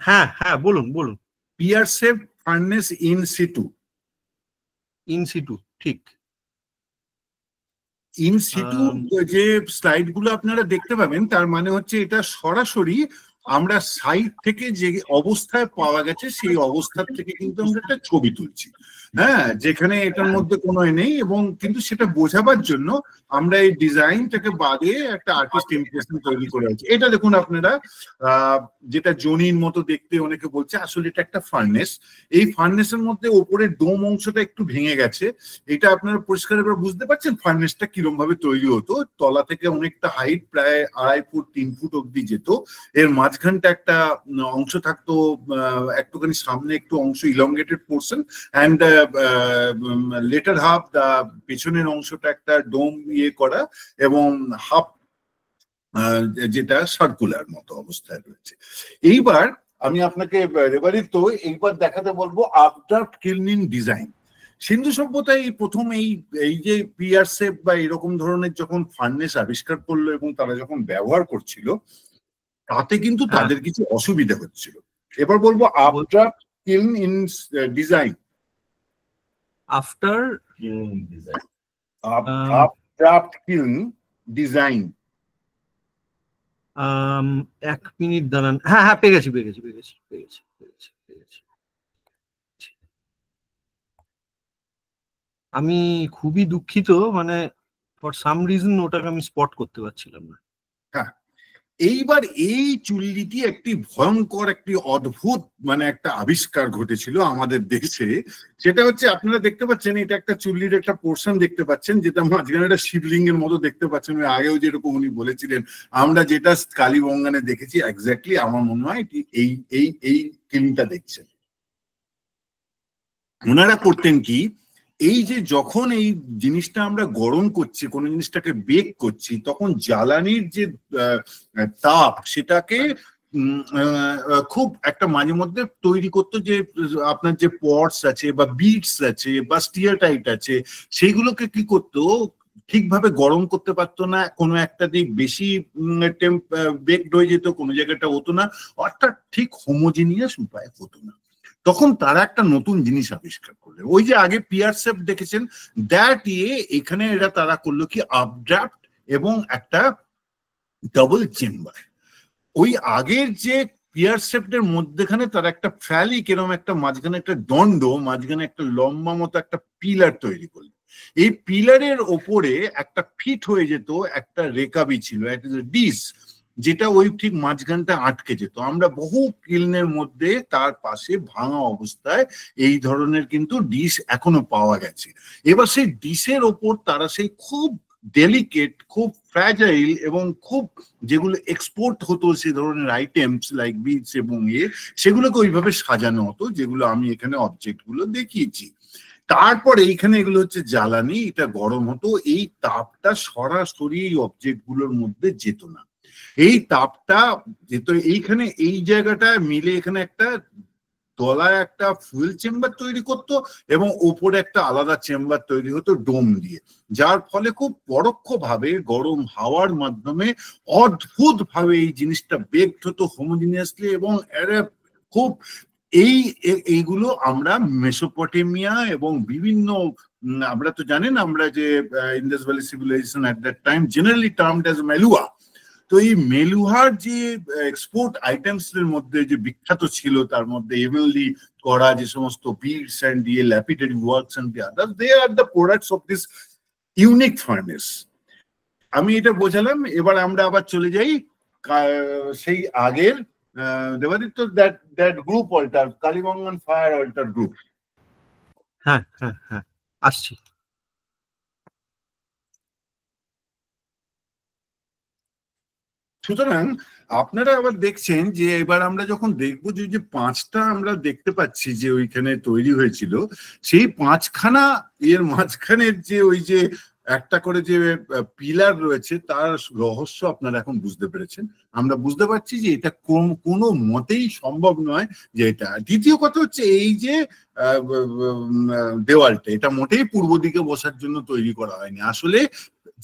হ্যাঁ হ্যাঁ বলুন বলুন। Pear shape furnace in situ, in situ, ঠিক। ইন সিটু যে স্লাইড গুলো আপনারা দেখতে পাবেন, তার মানে হচ্ছে এটা সরাসরি আমরা সাইট থেকে যে অবস্থায় পাওয়া গেছে সেই অবস্থার থেকে কিন্তু আমরা একটা ছবি তুলছি, হ্যাঁ, যেখানে এটার মধ্যে কোনো নেই, এবং কিন্তু সেটা বোঝাবার জন্য আমরা এই ডিজাইনটাকে বাদে একটা আর্টিস্ট ইমপ্রেশন তৈরি করে আছে। এটা দেখুন আপনারা, যেটা জনির মতো দেখতে অনেকে বলছে, আসলে এটা একটা ফার্নেস। এই ফার্নেসের মধ্যে ওপরের ডোম অংশটা একটু ভেঙে গেছে। এটা আপনারা পরিষ্কার এবার বুঝতে পারছেন ফার্নেসটা কিরকম ভাবে তৈরি হতো। তলা থেকে অনেকটা হাইট, প্রায় 2.5 ফুট 3 ফুট অব্দি যেত। এর মাঝখানটা একটা অংশ থাকতো, একটুখানি সামনে একটু অংশ elongated portion, and later half the পেছনের অংশটা একটা ডোম ইয়ে করা, এবং হাফ যেটা সার্কুলার মতো অবস্থায় রয়েছে। এইবার আমি আপনাকে রেবারিত এইবার দেখাতে বলবো আবডাক্ট কিলনিং ডিজাইন। সিন্ধু সভ্যতায় প্রথম এই যে পিয়ার শেপ বা এরকম ধরনের যখন ফার্নেস আবিষ্কার করলো এবং তারা যখন ব্যবহার করছিল, তাতে কিন্তু তাদের কিছু অসুবিধা হচ্ছিল। এবার বলবো updraft kiln in design. after kiln design. Updraft kiln design. 1 minute দাঁড়ান, হ্যাঁ হ্যাঁ পেয়ে গেছি। আমি খুবই দুঃখিত, মানে ফর সাম রিজন ওটাকে আমি স্পট করতে পারছিলাম না। হ্যাঁ, এইবার এই চুল্লিটি একটি ভয়ঙ্কর একটি অদ্ভুত মানে একটা আবিষ্কার ঘটেছিল আমাদের দেশে। সেটা হচ্ছে আপনারা দেখতে পাচ্ছেন, এটা একটা চুল্লির একটা পোর্শন দেখতে পাচ্ছেন, যেটা মাঝখানে একটা শিবলিঙ্গের মতো দেখতে পাচ্ছেন। আগেও যেরকম উনি বলেছিলেন, আমরা যেটা কালীবঙ্গানে দেখেছি এক্স্যাক্টলি আমার মনে হয় এই এই এই কিলিংটা দেখছেন। ওনারা করতেন কি, এই যে যখন এই জিনিসটা আমরা গরম করছি, কোনো জিনিসটাকে বেক করছি, তখন জ্বালানির যে তাপ সেটাকে খুব একটা মাঝে মধ্যে তৈরি করতো, যে আপনার যে পটস আছে বা বিটস আছে বা স্টিয়ারটাইট আছে, সেইগুলোকে কি করতো, ঠিকভাবে গরম করতে পারতো না। কোনো একটা দিক বেশি বেকড হয়ে যেত, কোনো জায়গাটা হতো না, অর্থাৎ ঠিক হোমোজিনিয়াস উপায় হতো না। তখন তারা একটা নতুন জিনিস আবিষ্কার করলো, ওই যে আগে পিয়ারসেপ দেখেছেন, দ্যাট এখানে এরা তারা করলো কি আপড্রাফট এবং একটা ডাবল চেম্বার। ওই আগের যে পিয়ারসেপ্টের মধ্যেখানে তারা একটা ফ্যালিক এরকম একটা মাঝখানে একটা দণ্ড, মাঝখানে একটা লম্বা মতো একটা পিলার তৈরি করলো। এই পিলারের ওপরে একটা ফিট হয়ে যেত একটা রেকাবি ছিল, একটা ডিস, যেটা ওই ঠিক মাঝখানটা আটকে যেত। আমরা বহু কিলনের মধ্যে তার পাশে ভাঙা অবস্থায় এই ধরনের কিন্তু ডিশ এখনো পাওয়া গেছে। এবার সেই ডিশের ওপর তারা সেই খুব ডেলিকেট, খুব ফ্র্যাজাইল এবং খুব যেগুলো এক্সপোর্ট হতো সে ধরনের আইটেমস লাইক বিটস এবং সেগুলোকে ওইভাবে সাজানো হতো, যেগুলো আমি এখানে অবজেক্ট গুলো দেখিয়েছি। তারপর এইখানে এগুলো হচ্ছে জ্বালানি, এটা গরম হতো, এই তাপটা সরাসরি এই অবজেক্ট গুলোর মধ্যে যেত না। এই তাপটা যেত এইখানে, এই জায়গাটা মিলে এখানে একটা তলায় একটা ফুয়েল চেম্বার তৈরি করতো এবং ওপরে একটা আলাদা চেম্বার তৈরি হতো ডোম দিয়ে, যার ফলে খুব পরোক্ষভাবে গরম হাওয়ার মাধ্যমে অদ্ভুত ভাবে এই জিনিসটা বেকড হতো হোমোজিনিয়াসলি। এবং খুব এইগুলো আমরা মেসোপটেমিয়া এবং বিভিন্ন, আমরা তো জানেন আমরা যে Indus valley civilization at that time generally termed as Meluha, তো এই মেলুহার যে এক্সপোর্ট আইটেমস এর মধ্যে যে বিখ্যাত ছিল, তার মধ্যে এভেনলি করা যে সমস্ত bits and lapidary works and the others, they are the products of this unique furnace. আমি এটা বোঝালাম। এবার আমরা আবার চলে যাই সেই আগের Debaditya, that group altar, Kalibangan fire altar group. হ্যাঁ হ্যাঁ হ্যাঁ আসছি। সুতরাং আপনারা আবার দেখছেন যে এবার আমরা যখন দেখবো যে পাঁচটা আমরা দেখতে পাচ্ছি যে ওইখানে তৈরি হয়েছিল, সেই পাঁচখানা এর মাঝখানের যে ওই যে একটা করে যে পিলার রয়েছে, তার রহস্য আপনারা এখন বুঝতে পেরেছেন। আমরা বুঝতে পারছি যে এটা কোনো মতেই সম্ভব নয় যে এটা। দ্বিতীয় কথা হচ্ছে এই যে দেওয়ালটা, এটা মোটেই পূর্ব দিকে বসার জন্য তৈরি করা হয়নি। আসলে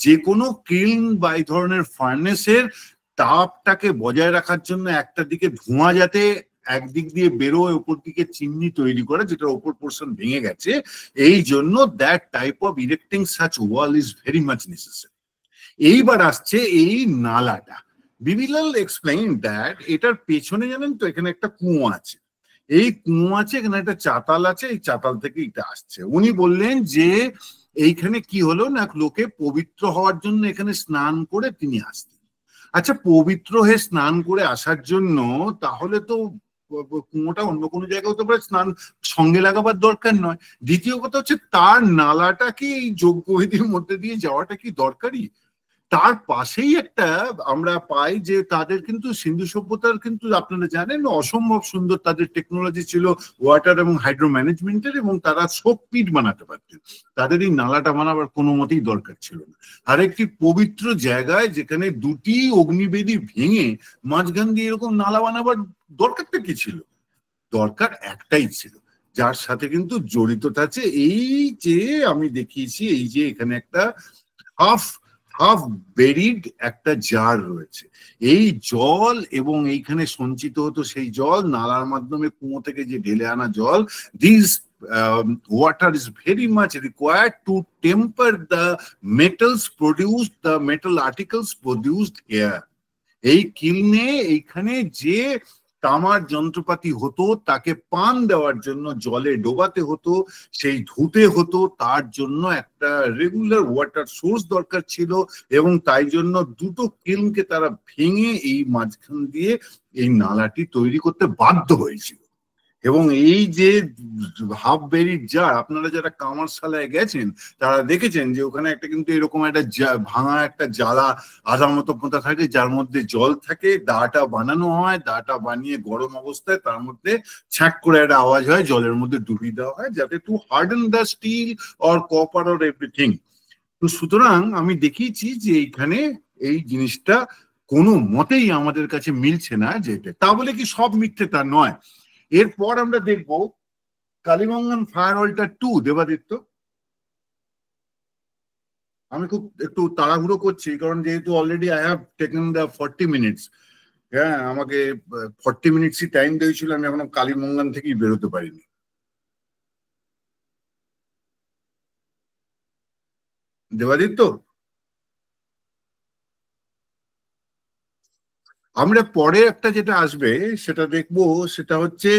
যে কোনো কিলন বা এই ধরনের ফার্নেসের তাপটাকে বজায় রাখার জন্য একটা দিকে ধোঁয়া যাতে একদিক দিয়ে বেরোয়, ওপর দিকে চিমনি তৈরি করে, যেটার ওপর পোর্শন ভেঙে গেছে, এই জন্য that type of erecting such wall is very much necessary. এইবার আসছে এই নালাটা। বিবিলাল এক্সপ্লেইন দ্যাট এটার পেছনে জানেন তো এখানে একটা কুয়ো আছে, এই কুয়ো আছে, এখানে একটা চাতাল আছে, এই চাতাল থেকে এটা আসছে। উনি বললেন যে এইখানে কি হলো না, লোকে পবিত্র হওয়ার জন্য এখানে স্নান করে তিনি আসতেন। আচ্ছা, পবিত্র হয়ে স্নান করে আসার জন্য তাহলে তো কুয়োটা অন্য কোনো জায়গায় হতে পারে, স্নান সঙ্গে লাগাবার দরকার নয়। দ্বিতীয় কথা হচ্ছে তার নালাটা কি এই যজ্ঞবিধির মধ্যে দিয়ে যাওয়াটা কি দরকারি? তার পাশেই একটা আমরা পাই যে তাদের কিন্তু সিন্ধু সভ্যতার কিন্তু আপনারা জানেন অসম্ভব সুন্দর তাদের টেকনোলজি ছিল ওয়াটার এবং হাইড্রো ম্যানেজমেন্টের, এবং তারা শোকপিট বানাতে পারতেন। তাদের এই নালাটা বানাবার কোনো মতেই দরকার ছিল না। আর একটি পবিত্র জায়গায় যেখানে দুটি অগ্নিবেদী ভেঙে মাঝখান দিয়ে এরকম নালা বানাবার দরকারটা কি ছিল? দরকার একটাই ছিল, যার সাথে কিন্তু জড়িত আছে এই যে আমি দেখিয়েছি, এই যে এখানে একটা হাফ বেরিড একটা জার রয়েছে। এই জল এবং এইখানে সঞ্চিত হতো সেই জল, নালার মাধ্যমে কুয়ো থেকে যে ঢেলে আনা জল, this water is very much required to temper the metals produced, the metal articles produced here. এই কিলনে এইখানে যে তামার যন্ত্রপাতি হতো তাকে পান দেওয়ার জন্য জলে ডোবাতে হতো, সেই ধুতে হতো, তার জন্য একটা রেগুলার ওয়াটার সোর্স দরকার ছিল, এবং তাই জন্য দুটো কিলনকে তারা ভেঙে এই মাঝখান দিয়ে এই নালাটি তৈরি করতে বাধ্য হয়েছিল। এবং এই যে হাফ বেরিড জার, আপনারা যারা কামারশালায় গেছেন তারা দেখেছেন যে ওখানে একটা কিন্তু এরকম একটা ভাঙা একটা জ্বালা আধার মতো পোঁতা থাকে, যার মধ্যে জল থাকে, দাটা বানানো হয়, দাটা বানিয়ে গরম অবস্থায় তার মধ্যে ছ্যাঁক করে একটা আওয়াজ হয়, জলের মধ্যে ডুবিয়ে দেওয়া হয় যাতে to harden the steel or copper or everything. তো সুতরাং আমি দেখিয়েছি যে এইখানে এই জিনিসটা কোনো মতেই আমাদের কাছে মিলছে না, যেটা তা বলে কি সব মিথ্যে তা নয়। এরপর আমরা দেখবো কালিবঙ্গান ফায়ার অল্টার 2। দেবাদিত্য, আমি খুব একটু তাড়াহুড়ো করছি কারণ যেহেতু already I have taken the 40 minutes. হ্যাঁ, আমাকে 40 মিনিটসই টাইম দিয়েছিল, আমি এখনো কালিবঙ্গান থেকেই বেরোতে পারিনি। দেবাদিত্য, আমরা পরে একটা যেটা আসবে সেটা দেখবো, সেটা হচ্ছে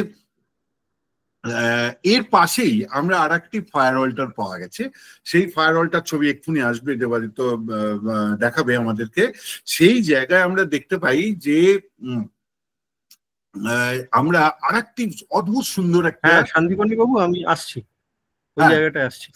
এর পাশেই আমরা আর একটি ফায়ার অল্টার পাওয়া গেছে। সেই ফায়ার অল্টার ছবি এক্ষুনি আসবে, দেবাদিত্য দেখাবে আমাদেরকে। সেই জায়গায় আমরা দেখতে পাই যে আমরা আর একটি অদ্ভুত সুন্দর একটা, শান্তিপনি বাবু আমি আসছি, ওই জায়গাটায় আসছি।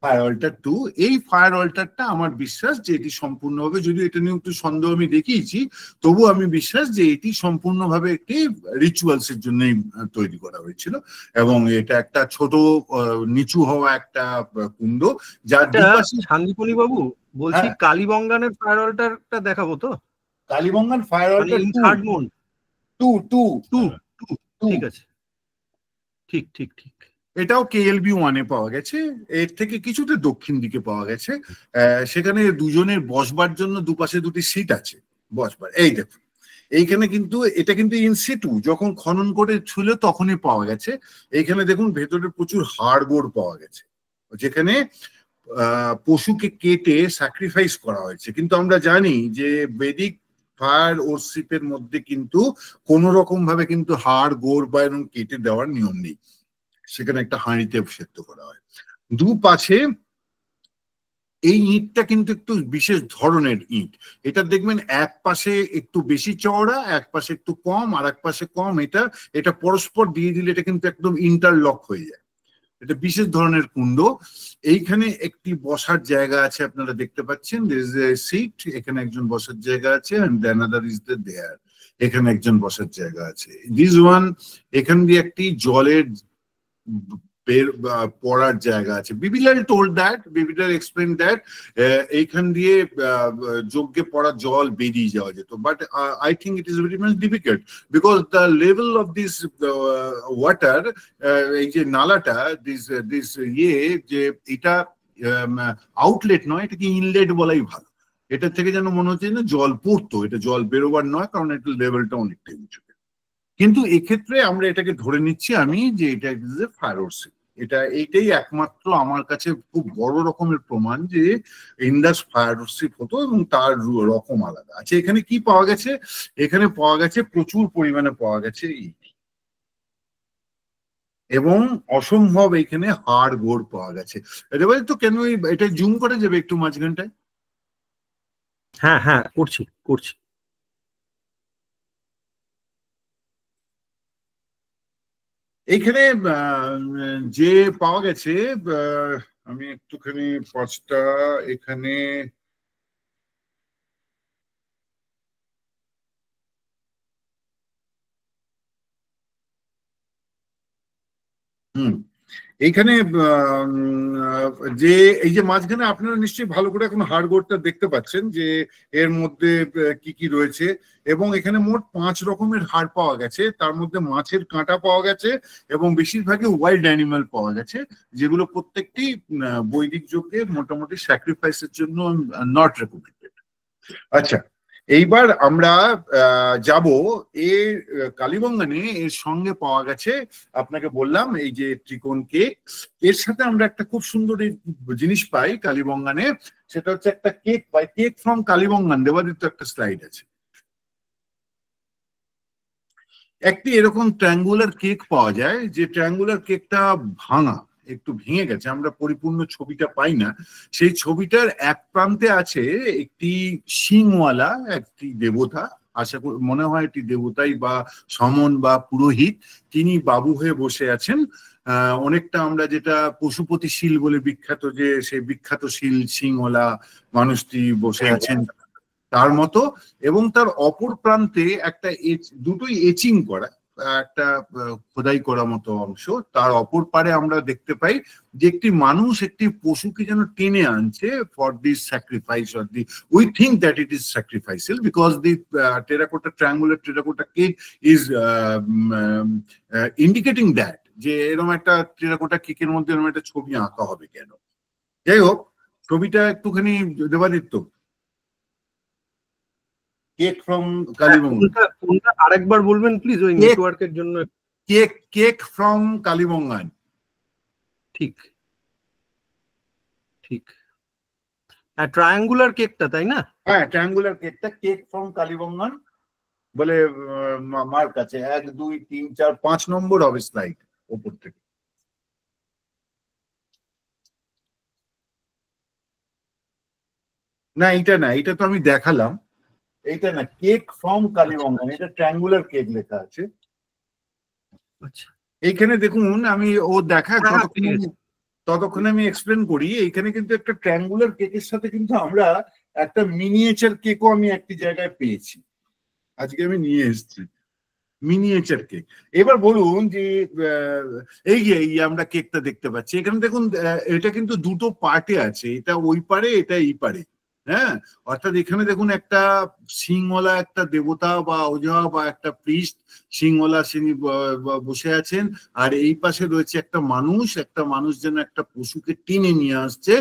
ফায়ার অল্টার 2, এই ফায়ার অল্টারটা আমার বিশ্বাস যে এটি সম্পূর্ণভাবে, যদিও এটা নিয়ে একটু সন্দেহ আমি দেখিয়েছি, তবু আমি বিশ্বাস যে এটি সম্পূর্ণভাবে একটি রিচুয়ালস এর জন্যই তৈরি করা হয়েছিল, এবং এটা একটা ছোট নিচু হওয়া একটা কুণ্ড, যার দুপাশে। শান্তিপনি বাবু বলছি, কালীবঙ্গানের ফায়ার অল্টারটা দেখাবো তো? কালীবঙ্গান ফায়ার অল্টার 2 ঠিক আছে, ঠিক ঠিক ঠিক। এটাও KLB 1-এ পাওয়া গেছে, এর থেকে কিছুটা দক্ষিণ দিকে পাওয়া গেছে। সেখানে দুজনের বসবার জন্য দুপাশে দুটি সিট আছে বসবার। এই দেখুন এইখানে কিন্তু এটা কিন্তু ইনসিটু যখন খনন করে ছিল তখনই পাওয়া গেছে। এইখানে দেখুন ভেতরে প্রচুর হাড়গোড় পাওয়া গেছে, যেখানে পশুকে কেটে স্যাক্রিফাইস করা হয়েছে। কিন্তু আমরা জানি যে বেদিক ফায়ার ওরশিপের মধ্যে কিন্তু কোন রকম ভাবে কিন্তু হাড় গোড় বা এরকম কেটে দেওয়ার নিয়ম নেই, সেখানে একটা হাঁড়িতে সেদ্ধ করা হয়। দুপাশে এই ইঁটটা কিন্তু একটু বিশেষ ধরনের ইঁট। এটা দেখবেন এক পাশে একটু বেশি চওড়া, এক পাশে একটু কম, আর এক পাশে কম। এটা পরস্পর দিয়ে দিলে এটা কিন্তু একদম ইন্টারলক হয়ে যায়। এটা বিশেষ ধরনের কুণ্ড। এইখানে একটি বসার জায়গা আছে, আপনারা দেখতে পাচ্ছেন, সিট, এখানে একজন বসার জায়গা আছে, এখানে একজন বসার জায়গা আছে। দিস ওয়ান, এখান দিয়ে একটি জলের পড়ার জায়গা আছে। বিবিলাল টোল্ড দ্যাট, বিবিলাল এক্সপ্লেইন দ্যাট এইখান দিয়ে যজ্ঞে পড়া জল বেরিয়ে যাওয়া যেত, but I think it is very much difficult because the level of this water, এই যে নালাটা, দিস যে এটা আউটলেট নয়, এটাকে ইনলেট বলাই ভালো। এটা থেকে যেন মনে হচ্ছে না জল পড়তো, এটা জল বেরোবার নয়, কারণ এটা লেভেলটা অনেকটাই উঁচু। কিন্তু এক্ষেত্রে আমরা এটাকে ধরে নিচ্ছি আমি যে এটা ফায়ার ওরশিপ। এইটাই একমাত্র আমার কাছে খুব বড় রকমের প্রমাণ যে ইন্দাস ফায়ার ওরশিপ হতো, এবং তার রকম আলাদা আছে। এখানে কি পাওয়া গেছে? এখানে পাওয়া গেছে প্রচুর পরিমাণে পাওয়া গেছে ইট, এবং অসম্ভব এখানে হাড় গোড় পাওয়া গেছে। এবার তো কেন এটা জুম করা যাবে একটু মাঝখানটায়? হ্যাঁ হ্যাঁ, করছি করছি। এইখানে যে পাওয়া গেছে, আমি একটুখানি পাঁচটা এখানে এইখানে যে এই যে মাঝখানে আপনারা নিশ্চয়ই ভালো করে এখন হাড়গোড়টা দেখতে পাচ্ছেন যে এর মধ্যে কি কি রয়েছে, এবং এখানে মোট 5 রকমের হাড় পাওয়া গেছে। তার মধ্যে মাছের কাঁটা পাওয়া গেছে, এবং বেশিরভাগই ওয়াইল্ড অ্যানিমাল পাওয়া গেছে, যেগুলো প্রত্যেকটি বৈদিক যজ্ঞে মোটামুটি স্যাক্রিফাইসের জন্য নট রেকমেন্ডেড। আচ্ছা, এইবার আমরা যাব এর কালীবঙ্গানে এর সঙ্গে পাওয়া গেছে, আপনাকে বললাম এই যে ত্রিকোণ কেক, এর সাথে আমরা একটা খুব সুন্দর জিনিস পাই কালীবঙ্গানে, সেটা হচ্ছে একটা cake pi, cake from Kalibangan. Debaditya একটা স্লাইড আছে, একটি এরকম ট্রায়াঙ্গুলার কেক পাওয়া যায়, যে ট্রায়াঙ্গুলার কেকটা ভাঙা, একটু ভেঙে গেছে, আমরা পরিপূর্ণ ছবিটা পাই না। সেই ছবিটার এক প্রান্তে আছে একটি শিংওয়ালা একটি দেবতা, আশা করি মনে হয় এটি দেবতাই বা সমন বা পুরোহিত, তিনি বাবু হয়ে বসে আছেন। অনেকটা আমরা যেটা পশুপতি শীল বলে বিখ্যাত, যে সেই বিখ্যাত শীল শিংওয়ালা মানুষটি বসে আছেন তার মতো, এবং তার অপর প্রান্তে একটা দুটোই এচিং করা, একটা খোদাই করা মতো অংশ, তার অপর পারে আমরা দেখতে পাই যে একটি মানুষ একটি পশুকে যেন টেনে আনছে for this sacrifice, or the we think that it is sacrificial, because the terracotta triangular terracotta cake is indicating that, যে এরকম একটা টেরাকোটা কেকের মধ্যে এরকম একটা ছবি আঁকা হবে কেন। যাই হোক, ছবিটা একটুখানি দেবাদিত্য, কেক ফ্রম কালীবঙ্গান, কোনটা আরেকবার বলবেন প্লিজ, ওই নেটওয়ার্কের জন্য। কেক ফ্রম কালীবঙ্গান, ঠিক ঠিক, হ্যাঁ ট্রায়াঙ্গুলার কেকটা, তাই না? হ্যাঁ ট্রায়াঙ্গুলার কেকটা, কেক ফ্রম কালীবঙ্গান বলে মার কাছে 1 2 3 4 5 নম্বর হবে স্লাইড উপর থেকে। না এটা না, এটা তো আমি দেখালাম, এইটা না, কেক ফ্রম কালীবঙ্গান, এটা ট্রায়াঙ্গুলার কেক লেখা আছে। আচ্ছা, এইখানে দেখুন, আমি ও দেখা ততক্ষণে আমি এক্সপ্লেন করি। এইখানে কিন্তু একটা ট্রায়াঙ্গুলার কেকের সাথে কিন্তু আমরা একটা মিনিয়েচার কেকও আমি একটি জায়গায় পেয়েছি, আজকে আমি নিয়ে এসেছি মিনিয়েচার কেক। এবার বলুন যে এই যে আমরা কেকটা দেখতে পাচ্ছি এখানে দেখুন, এটা কিন্তু দুটো পার্টে আছে, এটা ওই পারে এটা এই পারে, হ্যাঁ, অর্থাৎ এখানে দেখুন একটা সিংওয়ালা একটা দেবতা বা ওঝা বা একটা প্রিস্ট, সিংওয়ালা তিনি বসে আছেন, আর এই পাশে রয়েছে একটা মানুষ যেন একটা পশুকে টেনে নিয়ে আসছে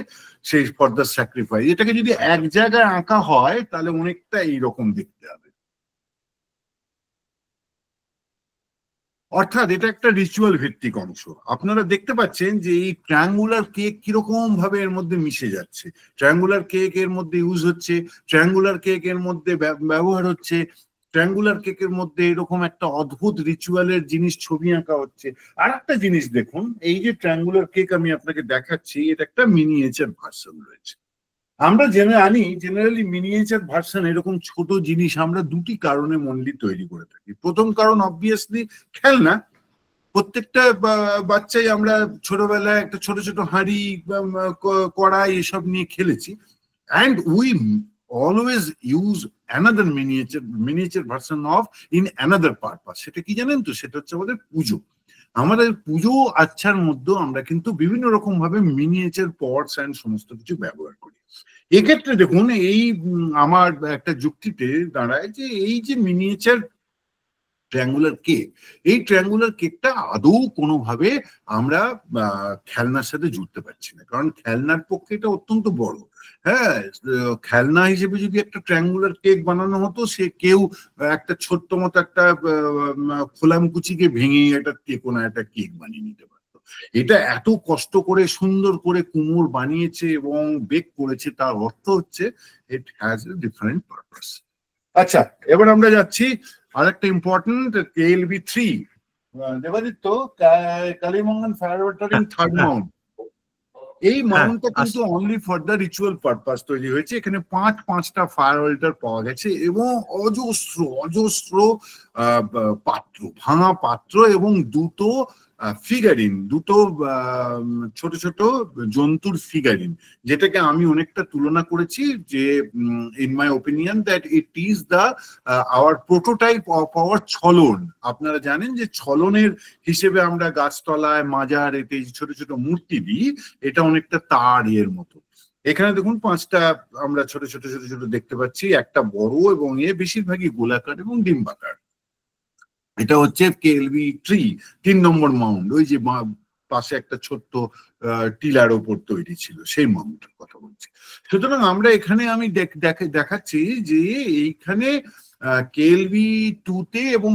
সেই ফর দ্য স্যাক্রিফাইস। এটাকে যদি এক জায়গায় আঁকা হয় তাহলে অনেকটা এইরকম দেখতে হবে, অর্থাৎ এটা একটা রিচুয়াল ভিত্তিক অংশ। আপনারা দেখতে পাচ্ছেন যে এই ট্রায়াঙ্গুলার কেক কিরকম ভাবে এর মধ্যে মিশে যাচ্ছে, ট্রায়াঙ্গুলার কেক এর মধ্যে ইউজ হচ্ছে, ট্রায়াঙ্গুলার কেক এর মধ্যে ব্যবহার হচ্ছে, ট্রায়াঙ্গুলার কেকের মধ্যে এরকম একটা অদ্ভুত রিচুয়ালের জিনিস ছবি আঁকা হচ্ছে। আর একটা জিনিস দেখুন, এই যে ট্রায়াঙ্গুলার কেক আমি আপনাকে দেখাচ্ছি, এটা একটা মিনিয়েচার ভার্সন রয়েছে। আমরা জেনারেলি মিনিয়েচার ভার্সন এরকম ছোট জিনিস আমরা দুটি কারণে মনলি তৈরি করে থাকি। প্রথম কারণ অবভিয়াসলি খেলনা, প্রত্যেকটা বাচ্চাই আমরা ছোটবেলায় একটা ছোট ছোট হাঁড়ি কড়াই এসব নিয়ে খেলেছি, and we always use another miniature version of in another purpose. সেটা কি জানেন তো, সেটা হচ্ছে আমাদের পুজো। আমাদের পুজো আচ্ছার মধ্যে আমরা কিন্তু বিভিন্ন রকম ভাবে মিনিয়েচার পটস অ্যান্ড সমস্ত কিছু ব্যবহার করি। এক্ষেত্রে দেখুন, এই আমার একটা যুক্তিতে দাঁড়ায় যে এই যে মিনিয়েচার ট্রায়াঙ্গুলার কেক, এই ট্রায়াঙ্গুলার কেকটা আদৌ কোনোভাবে আমরা খেলনার সাথে জুড়তে পারছি না, কারণ খেলনার পক্ষে এটা অত্যন্ত বড়। হ্যাঁ, খেলনা হিসেবে যদি একটা ট্রায়াঙ্গুলার কেক বানানো হতো, সে কেউ একটা ছোট্ট মতো একটা খোলামকুচিকে ভেঙে একটা কোনো একটা কেক বানিয়ে নিতে পারতো। এটা এত কষ্ট করে সুন্দর করে কুমোর বানিয়েছে এবং বেক করেছে, তার অর্থ হচ্ছে it has a different purpose. আচ্ছা, এবার আমরা যাচ্ছি আরেকটা important KLV3, Debaditya, Kalibangan fire watering third Mount. এই মাউন্টটা কিন্তু only for the ritual purpose তৈরি হয়েছে। এখানে পাঁচটা ফায়ার ওয়াটার পাওয়া গেছে এবং অজস্র পাত্র, ভাঙা পাত্র, এবং দুটো ফিগারিন, দুটো ছোট ছোট জন্তুর ফিগারিন, যেটাকে আমি অনেকটা তুলনা করেছি যে in my opinion that it is the our prototype of our ছলন। আপনারা জানেন যে ছলনের হিসেবে আমরা গাছতলায় মাজার এতে ছোট ছোট মূর্তি দিই, এটা অনেকটা তার এর মতো। এখানে দেখুন পাঁচটা আমরা ছোট ছোট দেখতে পাচ্ছি, একটা বড় এবং বেশিরভাগই গোলাকার এবং ডিম্বাকার। এটা হচ্ছে KLV3 3 নম্বর মাউন্ট। ওই যে পাশে একটা ছোট্ট টিলার ওপর তৈরি ছিল, সেই মাউন্টের কথা বলছি। সুতরাং আমরা এখানে আমি দেখাচ্ছি যে এইখানে কেএলভি 2 তে এবং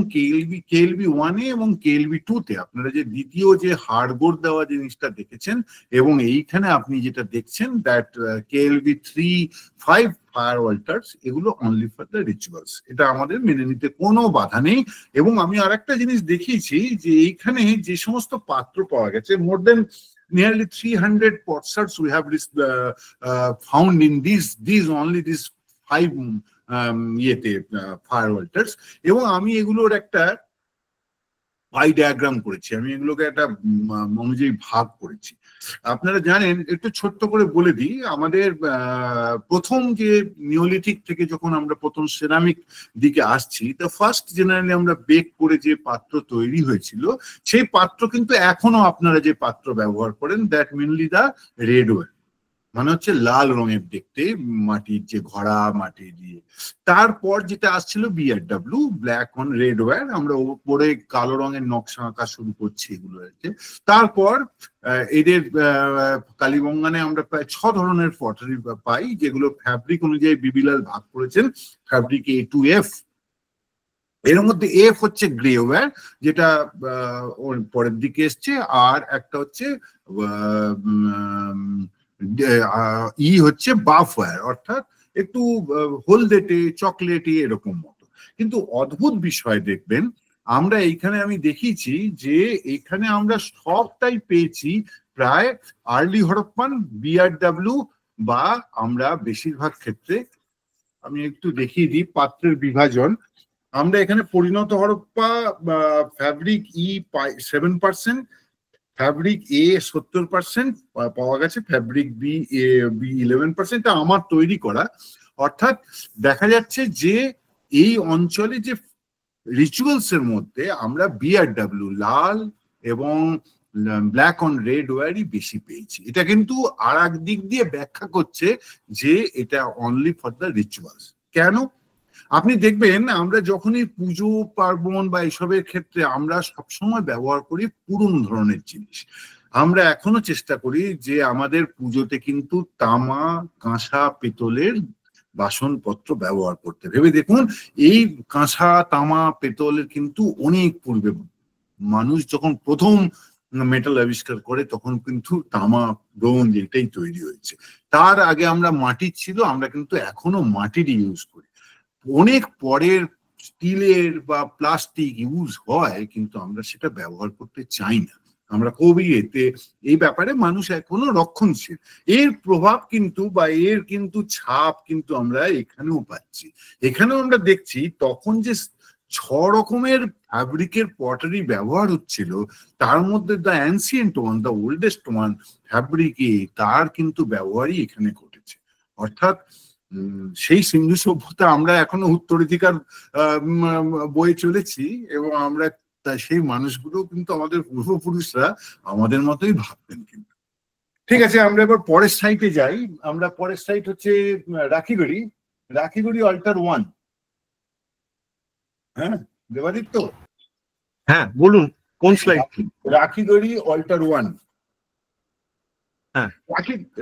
কেএলভি 1 এ এবং কেএলভি 2 তে আপনারা যে দ্বিতীয় যে হাড়গোড় দেওয়া জিনিসটা দেখেছেন, এবং এইখানে আপনি যেটা দেখছেন দ্যাট কেএলভি 3-5 ফায়ার ওয়াল্টার্স, এগুলো অনলি ফর দ্য রিচুয়ালস, এটা আমাদের মেনে নিতে কোনো বাধা নেই। এবং আমি আরেকটা জিনিস দেখিয়েছি যে এইখানে যে সমস্ত পাত্র পাওয়া গেছে, মোর দেন nearly 300 potsherds we have found in these 5 fire Walters. এবং আমি এগুলোর একটা পাই ডায়াগ্রাম করেছি, আমি এগুলোকে একটা অনুযায়ী ভাগ করেছি। আপনারা জানেন, একটু ছোট্ট করে বলে দিই, আমাদের প্রথম যে নিওলিথিক থেকে যখন আমরা প্রথম সেরামিক দিকে আসছি, দ্য ফার্স্ট জেনারেলি আমরা বেক করে যে পাত্র তৈরি হয়েছিল, সেই পাত্র কিন্তু এখনো আপনারা যে পাত্র ব্যবহার করেন, দ্যাট মেনলি দা রেডওয়্যার, মানে হচ্ছে লাল রঙের দেখতে, মাটির যে ঘড়া মাটি দিয়ে। তারপর যেটা আসছিল বিআরডব্লিউ, ব্ল্যাক অন রেড ওয়্যার, আমরা উপরে কালো রঙের নকশা আঁকা শুরু করছি এগুলো আছে। তারপর এদের কালীবঙ্গানে আমরা প্রায় 6 ধরনের পটারি পাই, যেগুলো ফ্যাব্রিক অনুযায়ী বিবিলাল ভাগ করেছেন, ফ্যাব্রিক A to F। এর মধ্যে এফ হচ্ছে গ্রে ওয়্যার, যেটা পরের দিকে এসছে, আর একটা হচ্ছে ই হচ্ছে বাফ ওয়্যার, অর্থাৎ একটু হলদেটে চকলেটি এরকম মতো। কিন্তু অদ্ভুত বিষয় দেখবেন, আমরা এইখানে আমি দেখিয়েছি যে এখানে আমরা সবটাই পেয়েছি প্রায় আর্লি হরপ্পান, বিআরডব্লিউ, বা আমরা বেশিরভাগ ক্ষেত্রে, আমি একটু দেখিয়ে দিই পাত্রের বিভাজন। আমরা এখানে পরিণত হরপ্পা ফ্যাব্রিক ই 7%, ফ্যাব্রিক এ 70% পাওয়া গেছে, ফ্যাব্রিক বি 11%, আমার তৈরি করা। অর্থাৎ দেখা যাচ্ছে যে এই অঞ্চলে যে রিচুয়ালস এর মধ্যে আমরা বিআরডব্লিউ লাল এবং ব্ল্যাক অন রেড ওয়্যারই বেশি পেয়েছি। এটা কিন্তু আর এক দিক দিয়ে ব্যাখ্যা করছে যে এটা অনলি ফর দ্য রিচুয়ালস। কেন? আপনি দেখবেন আমরা যখনই পুজো পার্বণ বা এসবের ক্ষেত্রে আমরা সবসময় ব্যবহার করি পুরনো ধরনের জিনিস। আমরা এখনো চেষ্টা করি যে আমাদের পুজোতে কিন্তু তামা, কাঁসা, পেতলের বাসনপত্র ব্যবহার করতে। ভেবে দেখুন, এই কাঁসা, তামা, পেতলের কিন্তু অনেক পূর্বে মানুষ যখন প্রথম মেটাল আবিষ্কার করে তখন কিন্তু তামা, ব্রোঞ্জ এটাই তৈরি হয়েছে। তার আগে আমরা মাটির ছিল, আমরা কিন্তু এখনো মাটিরই ইউজ করি। অনেক পরের স্টিলের বা প্লাস্টিক ইউজ হয়, কিন্তু আমরা সেটা ব্যবহার করতে চাই না। আমরা খুবই এতে এই ব্যাপারে মানুষ এখনো রক্ষণশীল। এর প্রভাব কিন্তু বা এর কিন্তু ছাপ কিন্তু আমরা এখানেও পাচ্ছি। এখানেও আমরা দেখছি তখন যে 6 রকমের ফ্যাব্রিকের পটারি ব্যবহার হচ্ছিল, তার মধ্যে the ancient one, the oldest one ফ্যাব্রিকে, তার কিন্তু ব্যবহারই এখানে ঘটেছে। অর্থাৎ সেই সিন্ধু সভ্যতা আমরা এখনো উত্তরাধিকার বয়ে চলেছি, এবং আমরা সেই মানুষগুলো কিন্তু আমাদের পূর্বপুরুষরা আমাদের মতোই ভাবতেন। কিন্তু ঠিক আছে, আমরা এবার পরের সাইটে যাই। আমরা পরের সাইট হচ্ছে রাখিগড়ি, রাখিগড়ি অল্টার 1। হ্যাঁ দেবাদিত্য, হ্যাঁ বলুন কোন স্লাইড? রাখিগড়ি অল্টার 1। হ্যাঁ,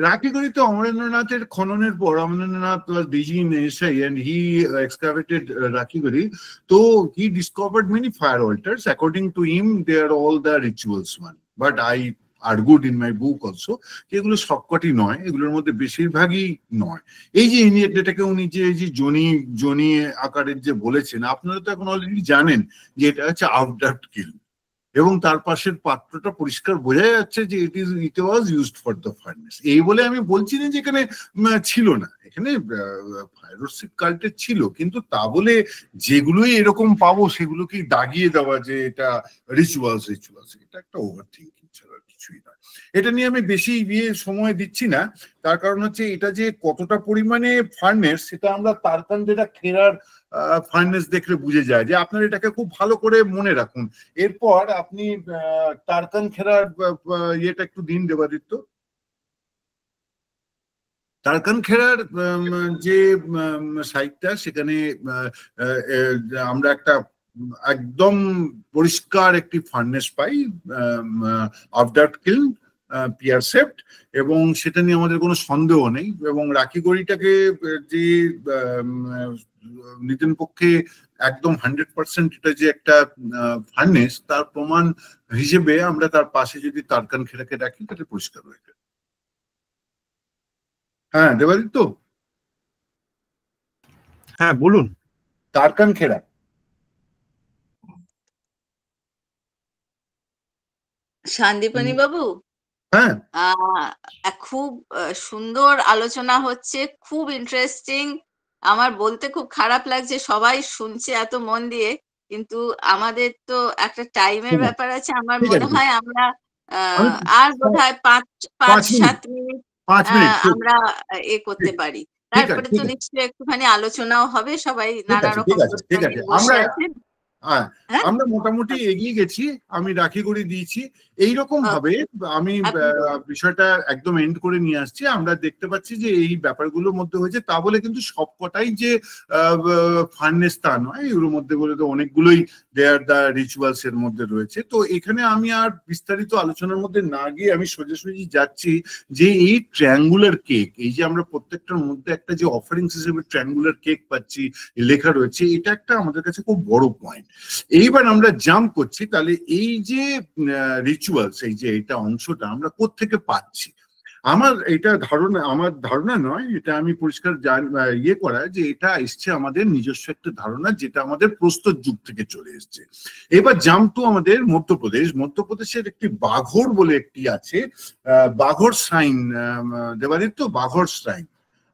রাখিগড়িতে অমরেন্দ্রনাথের খননের পর, Amarendranath was busy in SI and he excavated Rakhiguri. So he discovered many fire altars. According to him, they are all the rituals one. But I argued in my book also, এগুলো সবকটি নয়, এগুলোর মধ্যে বেশিরভাগই নয়। এই যে যেটাকে উনি যে জনি আকারের যে বলেছেন, আপনারা তো এখন অলরেডি জানেন যে এটা হচ্ছে আউটডাফট কিল, এবং তার পাশের পাত্রটা পরিষ্কার বোঝা যাচ্ছে যে it was used for the furnace. এই বলে আমি বলছি না যে এখানে ছিল না, এখানে ফায়ারোসিক কাল্টের ছিল, কিন্তু তা বলে যেগুলোই এরকম পাবো সেগুলোকে দাগিয়ে দেওয়া যে এটা রিচুয়ালস, এটা একটা ওভার থিঙ্কিং ছাড়া কিছুই নয়। এটা নিয়ে আমি বেশি সময় দিচ্ছি না, তার কারণ হচ্ছে এটা যে কতটা পরিমাণে ফার্নেস, সেটা আমরা তারকান যেটা খেরার ফার্নেস দেখলে বুঝে যায়। যে আপনার এটাকে খুব ভালো করে মনে রাখুন। এরপর আপনি তারকান খেরার ইয়েটা একটু দিন দেবাদিত্য। তারকান খেরার যে সাইটটা, সেখানে আমরা একটা একদম পরিষ্কার একটি ফার্নেস পাই, আফটার কিল পিয়ার সেপ্ট, এবং সেটা নিয়ে আমাদের কোনো সন্দেহ নেই। এবং রাখিগড়িটাকে যে নিতিন পক্ষে একদম 100% এটা যে একটা ফার্নেস, তার প্রমাণ হিসেবে আমরা তার পাশে যদি তারকান খেলাকে রাখি তাহলে পরিষ্কার হয়ে যাবে। হ্যাঁ দেবাদিত্য, হ্যাঁ বলুন। তারকান খেলা, শান্তিপানি বাবু, হ্যাঁ খুব সুন্দর আলোচনা হচ্ছে, খুব ইন্টারেস্টিং। আমার বলতে খুব খারাপ লাগছে, সবাই শুনছে এত মন দিয়ে, কিন্তু আমাদের তো একটা টাইমের ব্যাপার আছে। আমার ঠিক মনে আছে, হয় আমরা আমি আর বোধহয় 5-7 মিনিট 5 মিনিট আমরা করতে পারি। ঠিক আছে, তারপরে তো ঠিক আছে, নিশ্চয়ই একটুখানি আলোচনাও হবে, সবাই ঠিক নানা আছে, রকম ঠিক আছে, প্রশ্ন ঠিক আছে, নিয়ে বসে আছেন। হ্যাঁ হ্যাঁ, আমরা মোটামুটি এগিয়ে গেছি, আমি রাখি করে দিয়েছি। এইরকম ভাবে আমি আপনি বলুন। বিষয়টা একদম এন্ড করে নিয়ে আসছি। আমরা দেখতে পাচ্ছি যে এই ব্যাপারগুলোর মধ্যে হয়েছে, তা বলে কিন্তু সবকটাই যে ফান্নেস তা নয়, এর মধ্যে বলে তো অনেকগুলোই দেয়ার দ্য রিচুয়ালস এর মধ্যে রয়েছে। তো এখানে আমি আর বিস্তারিত আলোচনার মধ্যে না গিয়ে আমি সোজাসুজি যাচ্ছি যে এই ট্রায়াঙ্গুলার কেক, এই যে আমরা প্রত্যেকটার মধ্যে একটা যে অফারিংস হিসেবে ট্রায়াঙ্গুলার কেক পাচ্ছি লেখা রয়েছে, এটা একটা আমাদের কাছে খুব বড় পয়েন্ট। এইবার আমরা জাম্প করছি, তাহলে এই যে রিচুয়ালস, এই যে এটা অংশটা আমরা কোত্থেকে পাচ্ছি। আমার ধারণা নয়, এটা আমি পরিষ্কার ইয়ে করা যে এটা এসছে আমাদের নিজস্ব একটা ধারণা, যেটা আমাদের প্রস্তর যুগ থেকে চলে এসছে। এবার জাম্প টু আমাদের মধ্যপ্রদেশের একটি বাঘর বলে একটি আছে, বাঘর শ্রাইন, দেবাদিত্য, বাঘর শ্রাইন,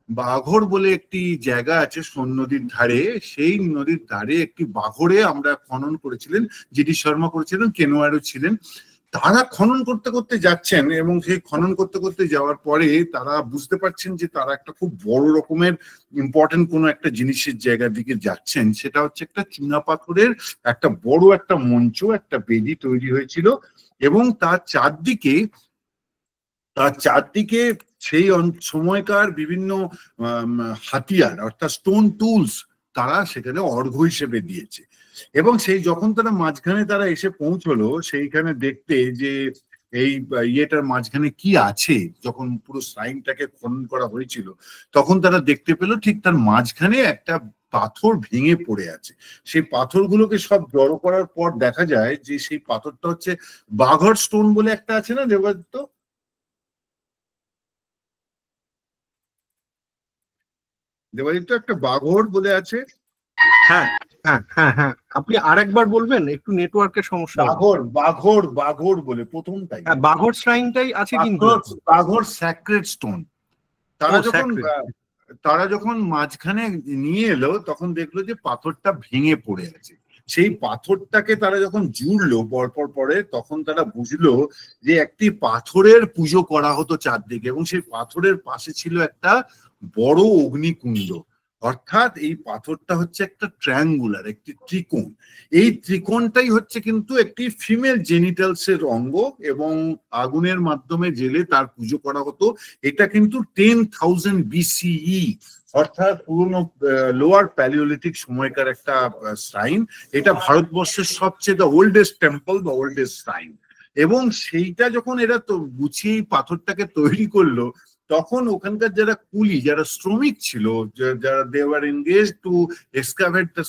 বাঘর বলে একটি জায়গা আছে সোন নদীর ধারে। সেই নদীর ধারে একটি বাঘরে আমরা খনন করেছিলেন, জিডি শর্মা করেছিলেন, কেনোয়ারও ছিলেন। তারা খনন করতে করতে যাচ্ছেন, এবং সেই খনন করতে করতে যাওয়ার পরে তারা বুঝতে পারছেন যে তারা একটা খুব বড় রকমের ইম্পর্টেন্ট কোনো একটা জিনিসের জায়গার দিকে যাচ্ছেন। সেটা হচ্ছে একটা চুনা পাথরের একটা বড় একটা মঞ্চ, একটা বেদি তৈরি হয়েছিল, এবং তার চারদিকে সেই সময়কার বিভিন্ন হাতিয়ার অর্থাৎ স্টোন টুলস তারা সেখানে অর্ঘ্য হিসেবে দিয়েছে। এবং সেই যখন তারা মাঝখানে তারা এসে পৌঁছলো, সেইখানে দেখতে যে এই ইয়েটার মাঝখানে কি আছে, যখন পুরো শ্রাইনটাকে খনন করা হয়েছিল, তখন তারা দেখতে পেল ঠিক তার মাঝখানে একটা পাথর ভেঙে পড়ে আছে। সেই পাথরগুলোকে সব জড়ো করার পর দেখা যায় যে সেই পাথরটা হচ্ছে বাঘর স্টোন বলে একটা আছে না দেবাদিত্য, একটা বাঘর বলে আছে। হ্যাঁ হ্যাঁ হ্যাঁ হ্যাঁ, আপনি আরেকবার বলবেন, একটু নেটওয়ার্কের সমস্যা। বাঘর বলে প্রথমটাই, হ্যাঁ, বাঘর শ্রাইনটাই আছে কিন্তু। বাঘর স্যাক্রেড স্টোন। তারা যখন মাঝখানে নিয়ে এলো, তখন দেখলো যে পাথরটা ভেঙে পড়ে আছে। সেই পাথরটাকে তারা যখন জুড়লো পরপর পরে, তখন তারা বুঝলো যে একটি পাথরের পুজো করা হতো চারদিকে, এবং সেই পাথরের পাশে ছিল একটা বড় অগ্নিকুণ্ড। অর্থাৎ এই পাথরটা হচ্ছে একটা ট্রায়াঙ্গুলার, একটি ত্রিকোণ। এই ত্রিকোণটাই হচ্ছে কিন্তু একটি ফিমেল জেনিটালস এর অঙ্গ, এবং আগুনের মাধ্যমে জেলে তার পুজো করা হতো। এটা কিন্তু 10,000 BCE, অর্থাৎ পুরনো লোয়ার প্যালিওলিথিক সময়কার একটা শ্রাইন। এটা ভারতবর্ষের সবচেয়ে দ্য ওল্ডেস্ট টেম্পল বা ওল্ডেস্ট শ্রাইন। এবং সেইটা যখন এরা তো গুছিয়ে পাথরটাকে তৈরি করলো, তখন ওখানকার যারা কুলি, যারা শ্রমিক ছিল, যারা they were engage to excavate the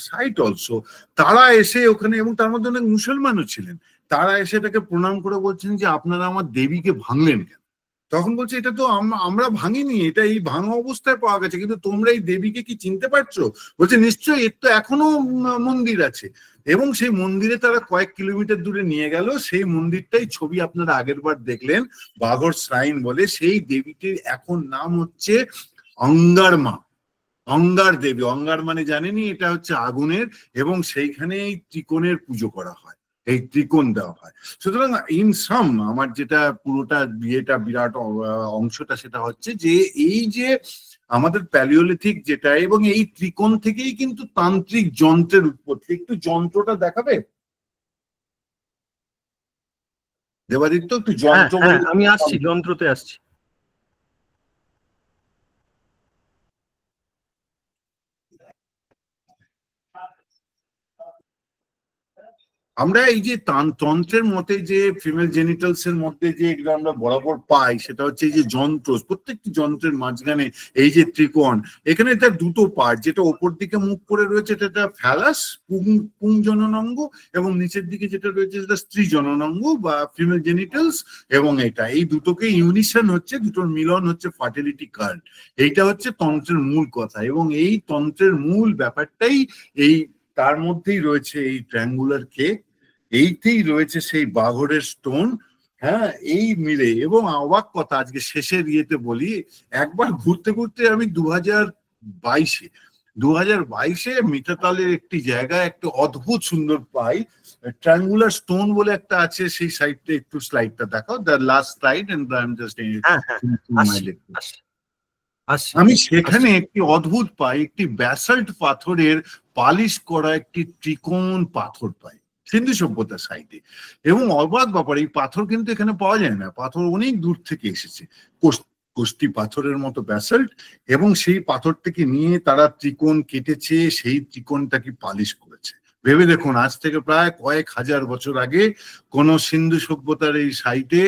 site also, তারা এসে ওখানে, এবং তার মধ্যে অনেক মুসলমানও ছিলেন, তারা এসে এটাকে প্রণাম করে বলছেন যে আপনারা আমার দেবীকে ভাঙলেন কেন? তখন বলছে এটা তো আমরা ভাঙিনি, এটা এই ভাঙা অবস্থায় পাওয়া গেছে, কিন্তু তোমরা এই দেবীকে কি চিনতে পারছো? বলছে নিশ্চয়ই, এর তো এখনো মন্দির আছে। এবং সেই মন্দিরে তারা কয়েক কিলোমিটার দূরে নিয়ে গেল। সেই মন্দিরটাই ছবি আপনারা আগের বার দেখলেন, বাঘর শ্রাইন বলে। সেই দেবীটির এখন নাম হচ্ছে অঙ্গার মা, অঙ্গার দেবী। অঙ্গার মানে জানেনি, এটা হচ্ছে আগুনের, এবং সেইখানে এই ত্রিকোণের পুজো করা হয়, এই ত্রিকোণ দেওয়া হয়। সুতরাং ইন সাম আমার যেটা পুরোটা বিয়েটা বিরাট অংশটা, সেটা হচ্ছে যে এই যে আমাদের প্যালিওলিথিক যেটা, এবং এই ত্রিকোণ থেকেই কিন্তু তান্ত্রিক যন্ত্রের উৎপত্তি। একটু যন্ত্রটা দেখাবে দেবাদিত্য, একটু যন্ত্র। আমি আসছি, যন্ত্রতে আসছি। আমরা এই যে তন্ত্রের মতে যে ফিমেল জেনিটালস এর মধ্যে যে এগুলো আমরা বরাবর পাই, সেটা হচ্ছে এই যে যন্ত্র, প্রত্যেকটি যন্ত্রের মাঝখানে এই যে ত্রিকোণ, এখানে এটা দুটো পার্ট, যেটা ওপর দিকে মুখ করে রয়েছে এটা ফ্যালাস পুং জননাঙ্গ, এবং নিচের দিকে যেটা রয়েছে সেটা স্ত্রী জননাঙ্গ বা ফিমেল জেনিটালস, এবং এটা এই দুটোকে ইউনিশন হচ্ছে, দুটোর মিলন হচ্ছে ফার্টিলিটি কার্ড। এইটা হচ্ছে তন্ত্রের মূল কথা, এবং এই তন্ত্রের মূল ব্যাপারটাই এই তার মধ্যেই রয়েছে এই ট্রায়াঙ্গুলার কেক, এইতেই রয়েছে সেই বাঘরের স্টোন। হ্যাঁ, এই মিলে, এবং অবাক কথা আজকে শেষের ইয়েতে বলি, একবার ঘুরতে ঘুরতে আমি 2022-এ মিঠাতালের একটি জায়গায় একটা অদ্ভুত সুন্দর পাই, ট্রায়াঙ্গুলার স্টোন বলে একটা আছে, সেই সাইডটা একটু স্লাইডটা দেখাও, the last slide, and I am just আমি সেখানে একটি অদ্ভুত পাই, একটি ব্যাসাল্ট পাথরের পালিশ করা একটি ত্রিকোণ পাথর পাই সিন্ধু সভ্যতার সাইডে, এবং অবাক ব্যাপার, এই পাথর কিন্তু এখানে পাওয়া যায় না, পাথর অনেক দূর থেকে এসেছে, কোষ্টি পাথরের মতো ব্যাসাল্ট, এবং সেই পাথরটাকে নিয়ে তারা ত্রিকোণ কেটেছে, সেই ত্রিকোণটাকে পালিশ করেছে। ভেবে দেখুন, আজ থেকে প্রায় কয়েক হাজার বছর আগে কোন সিন্ধু সভ্যতার এই সাইটে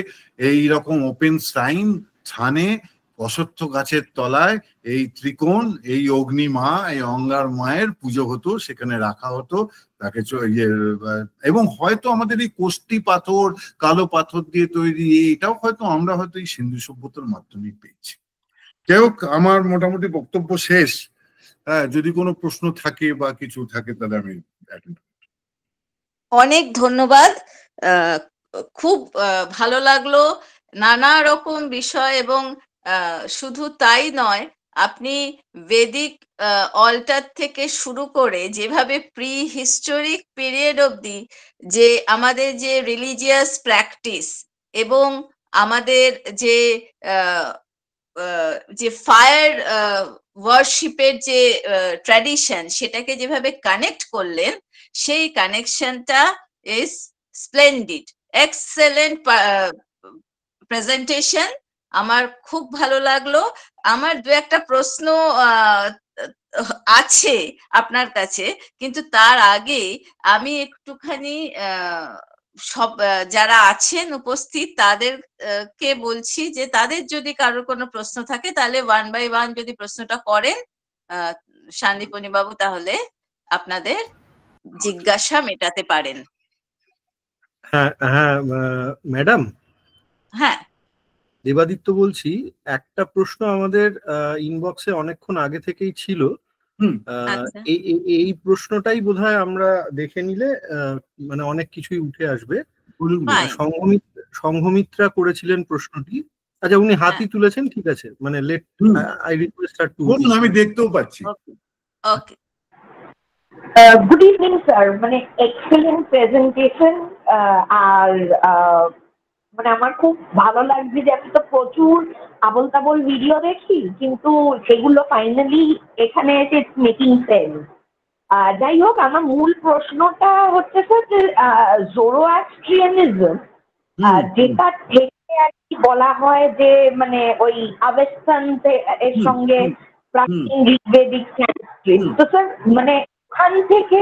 এইরকম ওপেন সাইন ছানে অশ্বত্থ গাছের তলায় এই ত্রিকোণ, এই অগ্নি মা, এই অঙ্গার মায়ের পুজো হতো, সেখানে রাখা হতো তাকে, এবং হয়তো আমাদের এই কোষ্টি পাথর, কালো পাথর দিয়ে তৈরি, এটাও হয়তো আমরা হয়তো এই সিন্ধু সভ্যতার মাধ্যমেই পেয়েছি। যাই হোক, আমার মোটামুটি বক্তব্য শেষ। হ্যাঁ, যদি কোনো প্রশ্ন থাকে বা কিছু থাকে তাহলে আমি। অনেক ধন্যবাদ, খুব ভালো লাগলো, নানা রকম বিষয়, এবং শুধু তাই নয়, আপনি বেদিক অল্টার থেকে শুরু করে যেভাবে প্রি হিস্টোরিক পিরিয়ড অবধি যে আমাদের যে রিলিজিয়াস প্র্যাকটিস এবং আমাদের যে ফায়ার ওয়ার্শিপের যে ট্র্যাডিশন, সেটাকে যেভাবে কানেক্ট করলেন, সেই কানেকশনটা ইজ স্প্লেন্ডিড, এক্সেলেন্ট প্রেজেন্টেশন। আমার খুব ভালো লাগলো। আমার দু একটা প্রশ্ন আছে আপনার কাছে, কিন্তু তার আগে আমি একটুখানি সব যারা আছেন উপস্থিত তাদেরকে বলছি যে তাদের যদি কারোর কোনো প্রশ্ন থাকে তাহলে 1 by 1 যদি প্রশ্নটা করেন শান্তিপনি বাবু, তাহলে আপনাদের জিজ্ঞাসা মেটাতে পারেন। হ্যাঁ হ্যাঁ ম্যাডাম। হ্যাঁ, দেবাদিত্য বলছি, একটা প্রশ্ন আমাদের ইনবক্সে অনেকক্ষণ আগে থেকেই ছিল, এই প্রশ্নটাই বোধহয় আমরা দেখে নিলে মানে অনেক কিছুই উঠে আসবে। সংঘমিত্রা করেছিলেন প্রশ্নটি। আচ্ছা, উনি হাতই তুলেছেন, ঠিক আছে, মানে let I request her to. আমি দেখতেও পাচ্ছি। ওকে, গুড ইভিনিং স্যার, মানে এক্সেলেন্ট প্রেজেন্টেশন। আর মানে আমার খুব ভালো লাগছে যে আমি তো প্রচুর আবল তাবল ভিডিও দেখি, কিন্তু সেগুলো ফাইনালি এখানে এসে মেকিং সেন্স। যাই হোক, আমার মূল প্রশ্নটা হচ্ছে স্যার যে জোরোঅ্যাস্ট্রিয়ানিজম, যেটা থেকে আর কি বলা হয় যে মানে ওই আবেস্তান এর সঙ্গে প্রাচীন ঋগ্বেদিক সংস্কৃত, তো স্যার মানে ওখান থেকে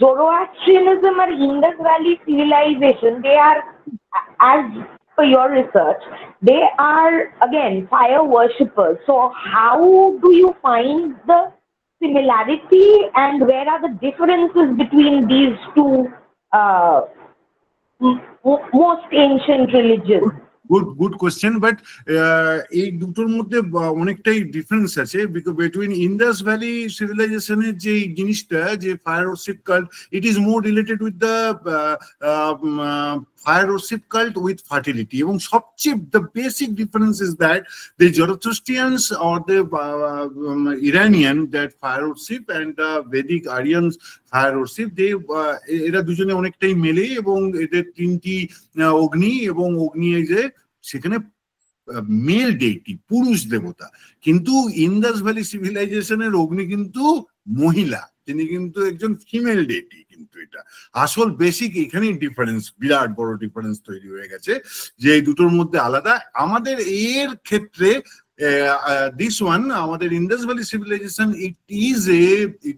Zoroastrianism or Indus Valley civilization, they are, as per your research, they are again fire worshippers. So how do you find the similarity and where are the differences between these two most ancient religions? Good question, but এই দুটোর মধ্যে অনেকটাই difference আছে, between Indus valley সিভিলাইজেশনের যে জিনিসটা, যে fire worship cult, it is more related with the fire worship cult with fertility, এবং সবচেয়ে the basic difference is that the Zoroastrians or the Iranian that fire worship and the Vedic Aryans fire worship, এরা দুজনে অনেকটাই মেলে, এবং এদের তিনটি অগ্নি, এবং অগ্নি যে সেখানে মেল ডেইটি, পুরুষ দেবতা, কিন্তু ইন্দাস ভ্যালি সিভিলাইজেশনের অগ্নি কিন্তু মহিলা, তিনি কিন্তু একজন ফিমেল ডেইটি। কিন্তু এটা আসল বেসিক, এখানেই ডিফারেন্স, বিরাট বড় ডিফারেন্স তৈরি হয়ে গেছে যে এই দুটোর মধ্যে আলাদা। আমাদের এর ক্ষেত্রে this one, আমাদের Indus Valley civilization, it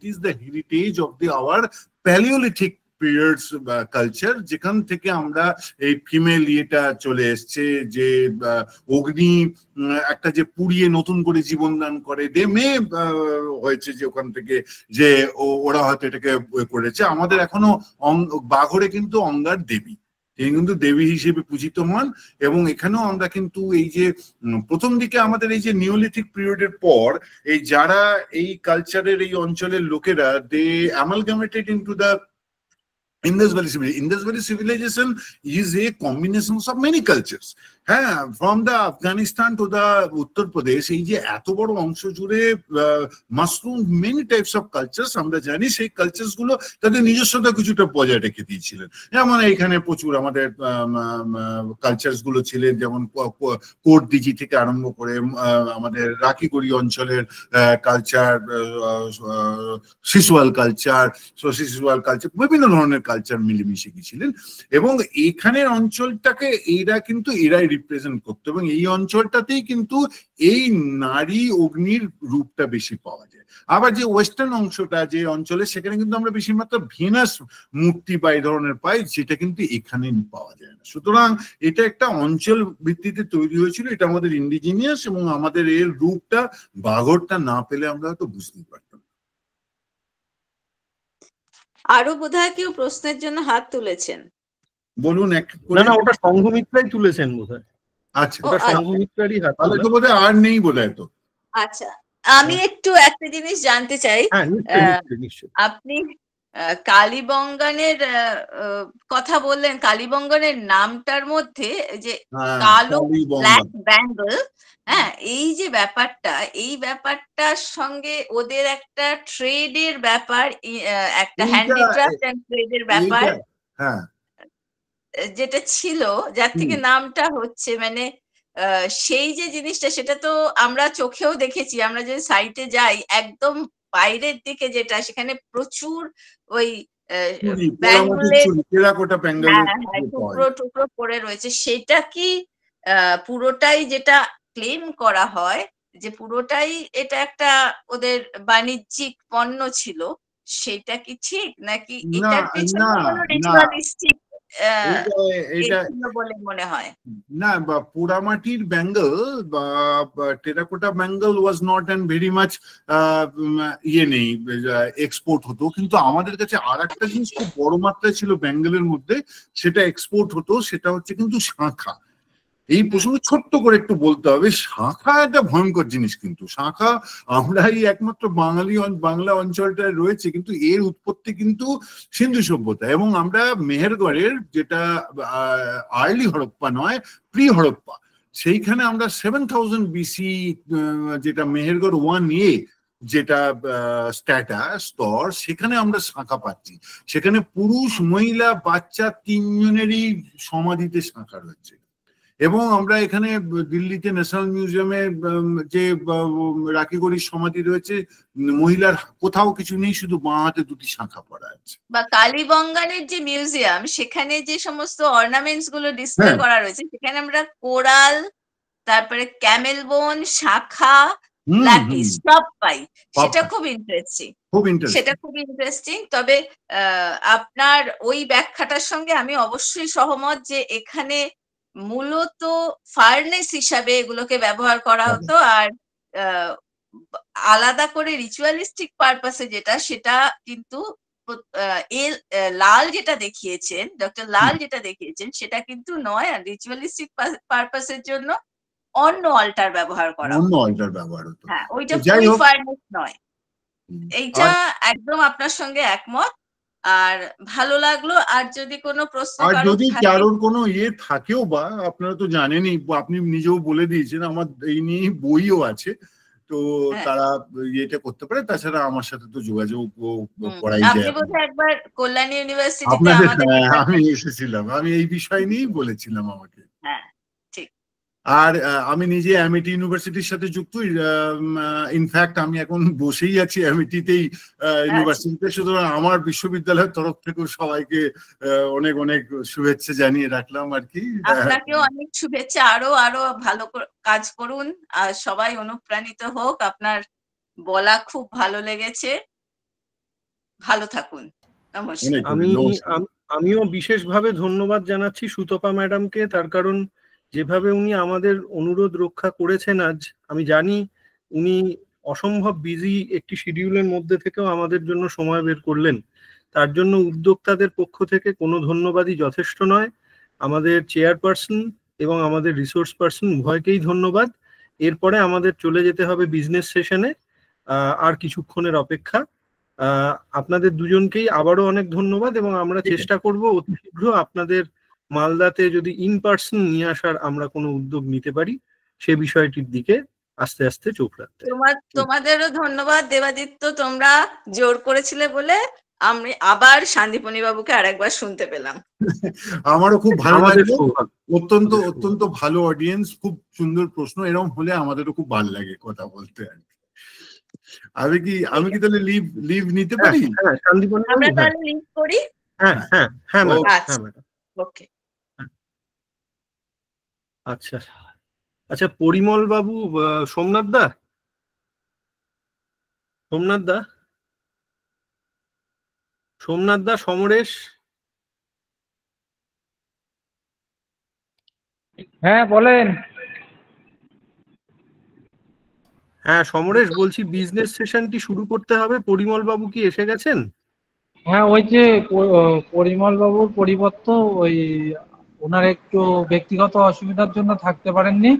is the heritage of our Paleolithic periods culture, যেখান থেকে আমরা এই ফিমেল ইয়েটা চলে এসছে, যে অগ্নি একটা যে পুড়িয়ে নতুন করে জীবন দান করে, দে মে হয়েছে যে ওখান থেকে যে ওরা হয়তো এটাকে করেছে। আমাদের এখনো বাঘরে কিন্তু অঙ্গার দেবী, তিনি কিন্তু দেবী হিসেবে পূজিত হন। এবং এখানেও আমরা কিন্তু এই যে প্রথম দিকে আমাদের এই যে নিওলিথিক পিরিয়ডের পর এই যারা এই কালচারের এই অঞ্চলের লোকেরা, they amalgamated into the Indus Valley civilization. Indus Valley civilization is a combination of many cultures. হ্যাঁ, from the Afghanistan to the Uttar Pradesh, এই যে এত বড় অংশ জুড়ে mushroom many types of cultures, আমরা জানি সেই কালচার্স গুলো তাদের নিজস্বতা কিছুটা বজায় রেখে দিয়েছিলেন। যেমন এইখানে প্রচুর আমাদের কালচার্স গুলো ছিলেন, যেমন কোট দিঘি থেকে আরম্ভ করে আমাদের রাখিগড়ি অঞ্চলের কালচার, শিশুয়াল কালচার, শিশুয়াল কালচার, বিভিন্ন ধরনের কালচার মিলেমিশে গিয়েছিলেন। এবং এইখানের অঞ্চলটাকে এরাই রিপ্রেজেন্ট করতো, এবং এই অঞ্চলটাতেই কিন্তু এই নারী অগ্নির রূপটা বেশি পাওয়া যায়। আবার যে ওয়েস্টার্ন অংশটা যে অঞ্চলে, সেখানে কিন্তু আমরা বেশি মাত্র ভিনাস মূর্তি বা এই ধরনের পাই, যেটা কিন্তু এখানে পাওয়া যায় না। সুতরাং এটা একটা অঞ্চল ভিত্তিতে তৈরি হয়েছিল, এটা আমাদের ইন্ডিজিনিয়াস, এবং আমাদের এর রূপটা বাঘরটা না পেলে আমরা হয়তো বুঝতেই পারতাম। আরো বোধহয় কেউ প্রশ্নের জন্য হাত তুলেছেন, বলুন। না, ওটা সংঘমিত্রাই তুলেছেন বোধহয়। আচ্ছা, ওটা সংঘমিত্রারই হাত। তাহলে তো বোধহয় আর নেই বোধহয়। তো আচ্ছা, আমি একটু একটা জিনিস জানতে চাই। আপনি কালীবঙ্গানের কথা বললেন, কালীবঙ্গানের নামটার মধ্যে যে কালো ব্ল্যাক ব্যাঙ্গল, হ্যাঁ, এই যে ব্যাপারটা, এই ব্যাপারটার সঙ্গে ওদের একটা ট্রেডের ব্যাপার, একটা হ্যান্ডিক্রাফট এন্ড ট্রেডের ব্যাপার যেটা ছিল, যার থেকে নামটা হচ্ছে, মানে সেই যে জিনিসটা, সেটা তো আমরা চোখেও দেখেছি। আমরা যদি সাইটে যাই, একদম বাইরের দিকে যেটা, সেখানে প্রচুর ওই টুকরো টুকরো পড়ে রয়েছে। সেটা কি পুরোটাই, যেটা ক্লেম করা হয় যে পুরোটাই এটা একটা ওদের বাণিজ্যিক পণ্য ছিল, সেটা কি ঠিক, নাকি এটার পেছনে কোনো রিচুয়ালিস্টিক বলে মনে হয়? না, পোড়ামাটির ব্যাঙ্গল বা terracotta Bengal was not and very much নেই, এক্সপোর্ট হতো। কিন্তু আমাদের কাছে আর একটা জিনিস খুব বড় মাত্রায় ছিল ব্যাঙ্গলের মধ্যে, সেটা এক্সপোর্ট হতো, সেটা হচ্ছে কিন্তু শাঁখা। এই প্রসঙ্গে ছোট্ট করে একটু বলতে হবে, শাঁখা একটা ভয়ঙ্কর জিনিস। কিন্তু শাঁখা আমরাই একমাত্র বাংলা অঞ্চলটায় রয়েছে, কিন্তু এর উৎপত্তি কিন্তু সিন্ধু সভ্যতা। এবং আমরা মেহেরগড়ের, যেটা আর্লি হরপ্পা নয়, প্রি হরপ্পা, সেইখানে আমরা 7000 BC, যেটা মেহেরগড় 1A যেটা স্তর, সেখানে আমরা শাঁখা পাচ্ছি। সেখানে পুরুষ, মহিলা, বাচ্চা তিনজনেরই সমাধিতে শাঁখা রয়েছে। এবং আমরা এখানে দিল্লিতে ন্যাশনাল মিউজিয়ামে যে রাখিগড়ির সমাধি রয়েছে, মহিলার কোথাও কিছু নেই, শুধু বাঁ হাতে দুটি শাঁখা পড়া আছে। বা কালীবঙ্গানের যে মিউজিয়াম, সেখানে যে সমস্ত অর্নামেন্টস গুলো ডিসপ্লে করা রয়েছে, সেখানে আমরা কোরাল, তারপরে ক্যামেল বোন, শাঁখা, ল্যাপিস সব পাই। সেটা খুব ইন্টারেস্টিং, সেটা খুব ইন্টারেস্টিং। তবে আপনার ওই ব্যাখ্যাটার সঙ্গে আমি অবশ্যই সহমত যে এখানে মূলত ফার্নেস হিসাবে এগুলোকে ব্যবহার করা হতো, আর আলাদা করে রিচুয়ালিস্টিক পারপাসে যেটা, সেটা কিন্তু লাল যেটা দেখিয়েছেন, ডক্টর লাল যেটা দেখিয়েছেন, সেটা কিন্তু নয়। আর রিচুয়ালিস্টিক পারপাসের জন্য অন্য অল্টার ব্যবহার করা, হ্যাঁ, ওইটা ফুল ফার্নেস নয়। এইটা একদম আপনার সঙ্গে একমত। আর ভালো লাগলো। আর যদি কোনো প্রশ্ন, আর যদি কারোর কোনো থাকেও, বা আপনারা তো জানেনই, আপনি নিজেও বলে দিয়েছেন, আমার এই নিয়ে বইও আছে, তো তারা এটা করতে পারে। তাছাড়া আমার সাথে তো যোগাযোগ করাই যায়। আপনি বোধহয় একবার কল্যাণী ইউনিভার্সিটিতে আমি এসেছিলাম, আমি এই বিষয় নিয়েই বলেছিলাম আমাকে। হ্যাঁ, ঠিক। আর আমি নিজে অ্যামিটি ইউনিভার্সিটির সাথে যুক্ত। ইনফ্যাক্ট আমি এখন বসেই আছি অ্যামিটিতেই ইউনিভার্সিটিতে। সুতরাং আমার বিশ্ববিদ্যালয়ের তরফ থেকেও সবাইকে অনেক অনেক শুভেচ্ছা জানিয়ে রাখলাম আর কি। আপনাকেও অনেক শুভেচ্ছা, আরো আরো ভালো কাজ করুন, আর সবাই অনুপ্রাণিত হোক। আপনার বলা খুব ভালো লেগেছে, ভালো থাকুন। নমস্কার। আমিও বিশেষভাবে ধন্যবাদ জানাচ্ছি সুতপা ম্যাডামকে, তার কারণ যেভাবে উনি আমাদের অনুরোধ রক্ষা করেছেন আজ, আমি জানি উনি অসম্ভব বিজি একটি শিডিউলের মধ্যে থেকেও আমাদের জন্য সময় বের করলেন। তার জন্য উদ্যোক্তাদের পক্ষ থেকে কোনো ধন্যবাদই যথেষ্ট নয়। আমাদের চেয়ারপারসন এবং আমাদের রিসোর্স পারসন উভয়কেই ধন্যবাদ। এরপরে আমাদের চলে যেতে হবে বিজনেস সেশনে, আর কিছুক্ষণের অপেক্ষা। আপনাদের দুজনকেই আবারও অনেক ধন্যবাদ, এবং আমরা চেষ্টা করব অতি শীঘ্র আপনাদের মালদাতে যদি ইন পার্সন নিয়ে আসার আমরা কোনো উদ্যোগ নিতে পারি সে বিষয়টির দিকে আস্তে আস্তে চোখ রাখতে। তোমাদেরও ধন্যবাদ দেবাদিত্য, তোমরা জোর করেছিলে বলে আমি আবার শান্তিপনি বাবুকে আরেকবার শুনতে পেলাম। আমারও খুব ভালো লাগলো, অত্যন্ত আমাদের অত্যন্ত ভালো অডিয়েন্স, খুব সুন্দর প্রশ্ন, এরকম হলে আমাদেরও খুব ভালো লাগে কথা বলতে। আমি কি তাহলে লিভ নিতে পারি? হ্যাঁ, শান্তিপনি আমরা তাহলে লিভ করি। হ্যাঁ হ্যাঁ হ্যাঁ ম্যাডাম, আচ্ছা, হ্যাঁ ম্যাডাম। ওকে। আচ্ছা আচ্ছা, পরিমল বাবু, সোমনাথ দা, সমরেশ। হ্যাঁ বলেন। হ্যাঁ সমরেশ বলছি, বিজনেস সেশনটি শুরু করতে হবে। পরিমল বাবু কি এসে গেছেন? হ্যাঁ ওই যে পরিমল বাবুর পরিবর্তে ওই ওনার একটু ব্যক্তিগত অসুবিধার জন্য থাকতে পারেননি।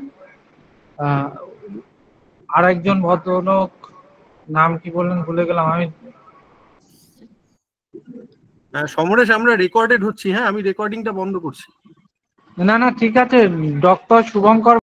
আর একজন ভদ্রলোক, নাম কি বললেন ভুলে গেলাম আমি। হ্যাঁ সমরেশ, আমরা রেকর্ডেড হচ্ছি। হ্যাঁ, আমি রেকর্ডিংটা বন্ধ করছি। না ঠিক আছে, ডক্টর শুভঙ্কর